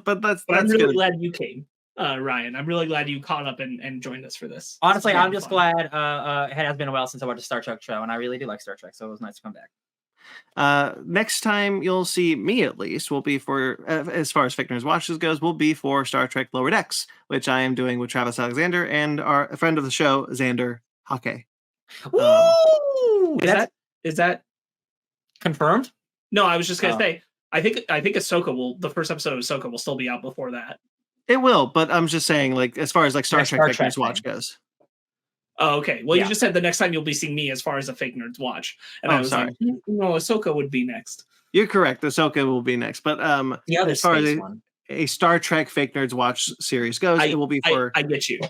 But I'm really glad you came, Ryan. I'm really glad you caught up and joined us for this. Honestly, I'm just glad it has been a while since I watched a Star Trek show, and I really do like Star Trek, so it was nice to come back. Next time you'll see me, at least, will be for, as far as Fake Nerds Watches goes, will be for Star Trek Lower Decks, which I am doing with Travis Alexander and our friend of the show, Xander Hake. Woo! Is that confirmed? No, I was just gonna say, I think the first episode of Ahsoka will still be out before that. It will, but I'm just saying, like, as far as like Star Trek Fake Nerds Watch goes. Oh, okay. Well, you just said the next time you'll be seeing me as far as a Fake Nerds Watch. And I was like, no, Ahsoka would be next. You're correct. Ahsoka will be next. But as far as a Star Trek Fake Nerds Watch series goes, it will be for... I get you.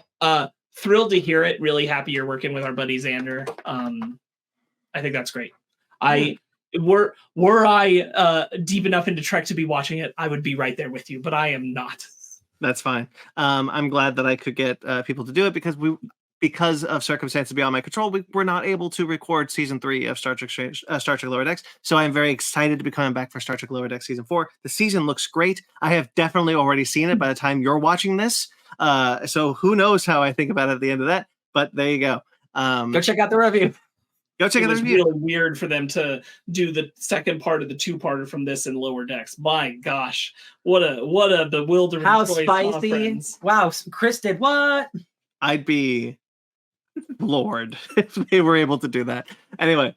Thrilled to hear it. Really happy you're working with our buddy Xander. I think that's great. Were I deep enough into Trek to be watching it, I would be right there with you, but I am not. That's fine. I'm glad that I could get people to do it because of circumstances beyond my control. We were not able to record season 3 of Star Trek Lower Decks. So I'm very excited to be coming back for Star Trek Lower Decks season 4. The season looks great. I have definitely already seen it by the time you're watching this. So who knows how I think about it at the end of that, but there you go. Go check out the review. Go check out the review. It was really weird for them to do the second part of the 2-parter from this in Lower Decks. My gosh, what a bewildering how choice. Spicy. Wow, Chris did what? I'd be floored if they were able to do that. Anyway,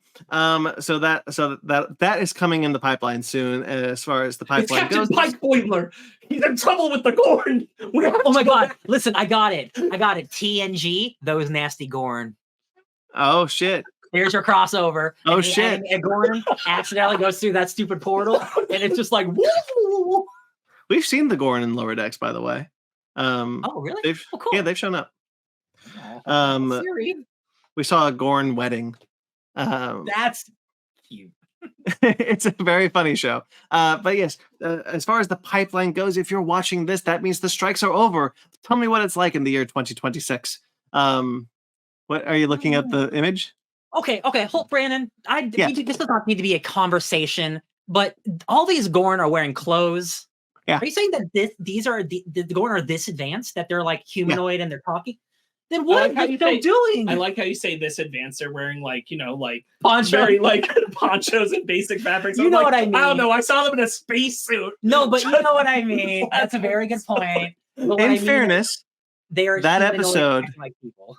so that is coming in the pipeline soon. As far as the pipeline goes, Pike Boiler, he's in trouble with the Gorn. Oh my god! Listen, I got it. TNG, those nasty Gorn. Oh shit! There's your crossover. Oh shit! And Gorn accidentally goes through that stupid portal, and it's just like, woo! We've seen the Gorn in Lower Decks, by the way. Oh really? Cool. Yeah, they've shown up. Siri. We saw a Gorn wedding. That's cute. It's a very funny show. But yes, as far as the pipeline goes, if you're watching this, that means the strikes are over. Tell me what it's like in the year 2026. What are you looking at the image? Okay. Hold, Brandon. This does not need to be a conversation, but all these Gorn are wearing clothes. Yeah. Are you saying that the Gorn are this advanced, that they're like humanoid and they're talking? Then what are they doing? I like how you say this advanced. They're wearing very ponchos and basic fabrics. You know what I mean? I don't know. I saw them in a spacesuit. No, but you know what I mean. That's a very good point. In fairness, they are that episode. Like people.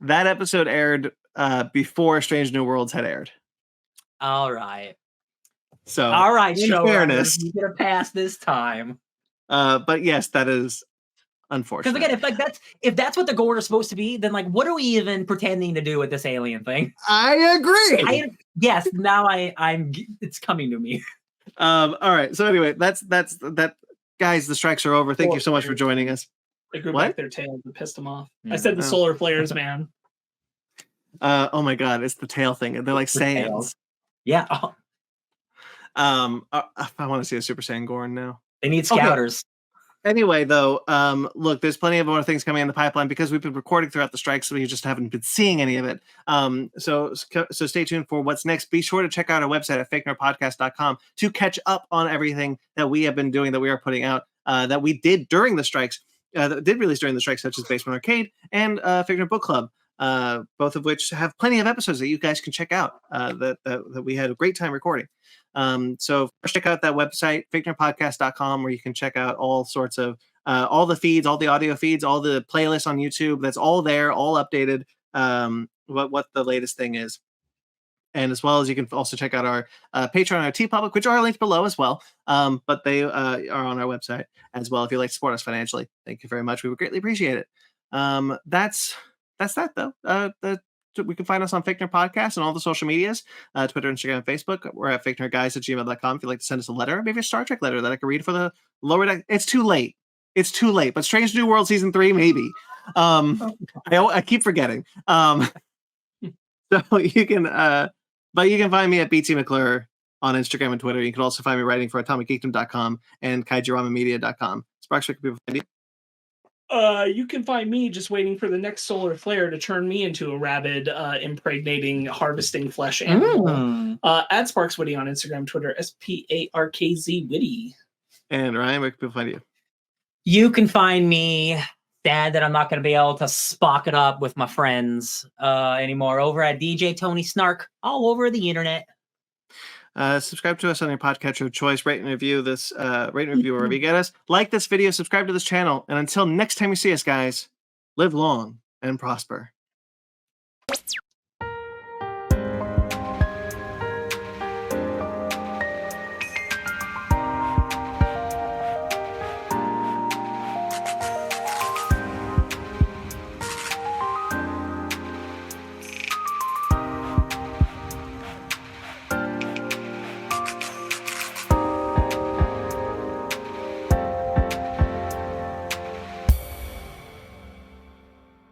That episode aired before Strange New Worlds had aired. All right. So, all right. In fairness, you get a pass this time. But yes, that is unfortunate. Because again, if that's what the Gorn are supposed to be, then what are we even pretending to do with this alien thing? I agree. Yes. Now I'm. It's coming to me. All right. So anyway, that's that. Guys, the strikes are over. Thank you so much for joining us. They grew What? back their tails and pissed them off. Yeah. I said the solar flares, man. Oh my God, it's the tail thing. They're like Saiyans. Yeah. I want to see a Super Saiyan Gorn now. They need scouters. Anyway, though, look, there's plenty of more things coming in the pipeline because we've been recording throughout the strike, so we just haven't been seeing any of it. So stay tuned for what's next. Be sure to check out our website at fakenerdpodcast.com to catch up on everything that we have been doing, that we are putting out, that we did during the strikes, that did release during the strikes, such as Basement Arcade and Fake Nerd Book Club, both of which have plenty of episodes that you guys can check out, that we had a great time recording. So first check out that website, fakenerdpodcast.com, where you can check out all sorts of all the feeds, all the audio feeds, all the playlists on YouTube. That's all there, all updated, what the latest thing is. And as well as you can also check out our Patreon and our TeePublic, which are linked below as well. But they are on our website as well if you'd like to support us financially. Thank you very much. We would greatly appreciate it. That's that, though. We can find us on Fake Nerd Podcast and all the social medias, Twitter, Instagram, and Facebook. We're at fakenerdguys@gmail.com if you'd like to send us a letter, maybe a Star Trek letter that I can read for the lower deck. It's too late. But Strange New World Season 3, maybe. I keep forgetting. So you can, but you can find me at BT McClure on Instagram and Twitter. You can also find me writing for AtomicGeekdom.com and KaijuRamaMedia.com. Sparkz, where can people find you? You can find me just waiting for the next solar flare to turn me into a rabid, impregnating, harvesting flesh animal. At Sparkz Witty on Instagram, Twitter, SPARKZ Witty. And Ryan, where can people find you? You can find me sad that I'm not going to be able to spock it up with my friends anymore over at DJ Tony Snark all over the internet. Subscribe to us on your podcatcher of choice. Rate and review this. Rate and review wherever you get us. Like this video. Subscribe to this channel. And until next time you see us, guys, live long and prosper.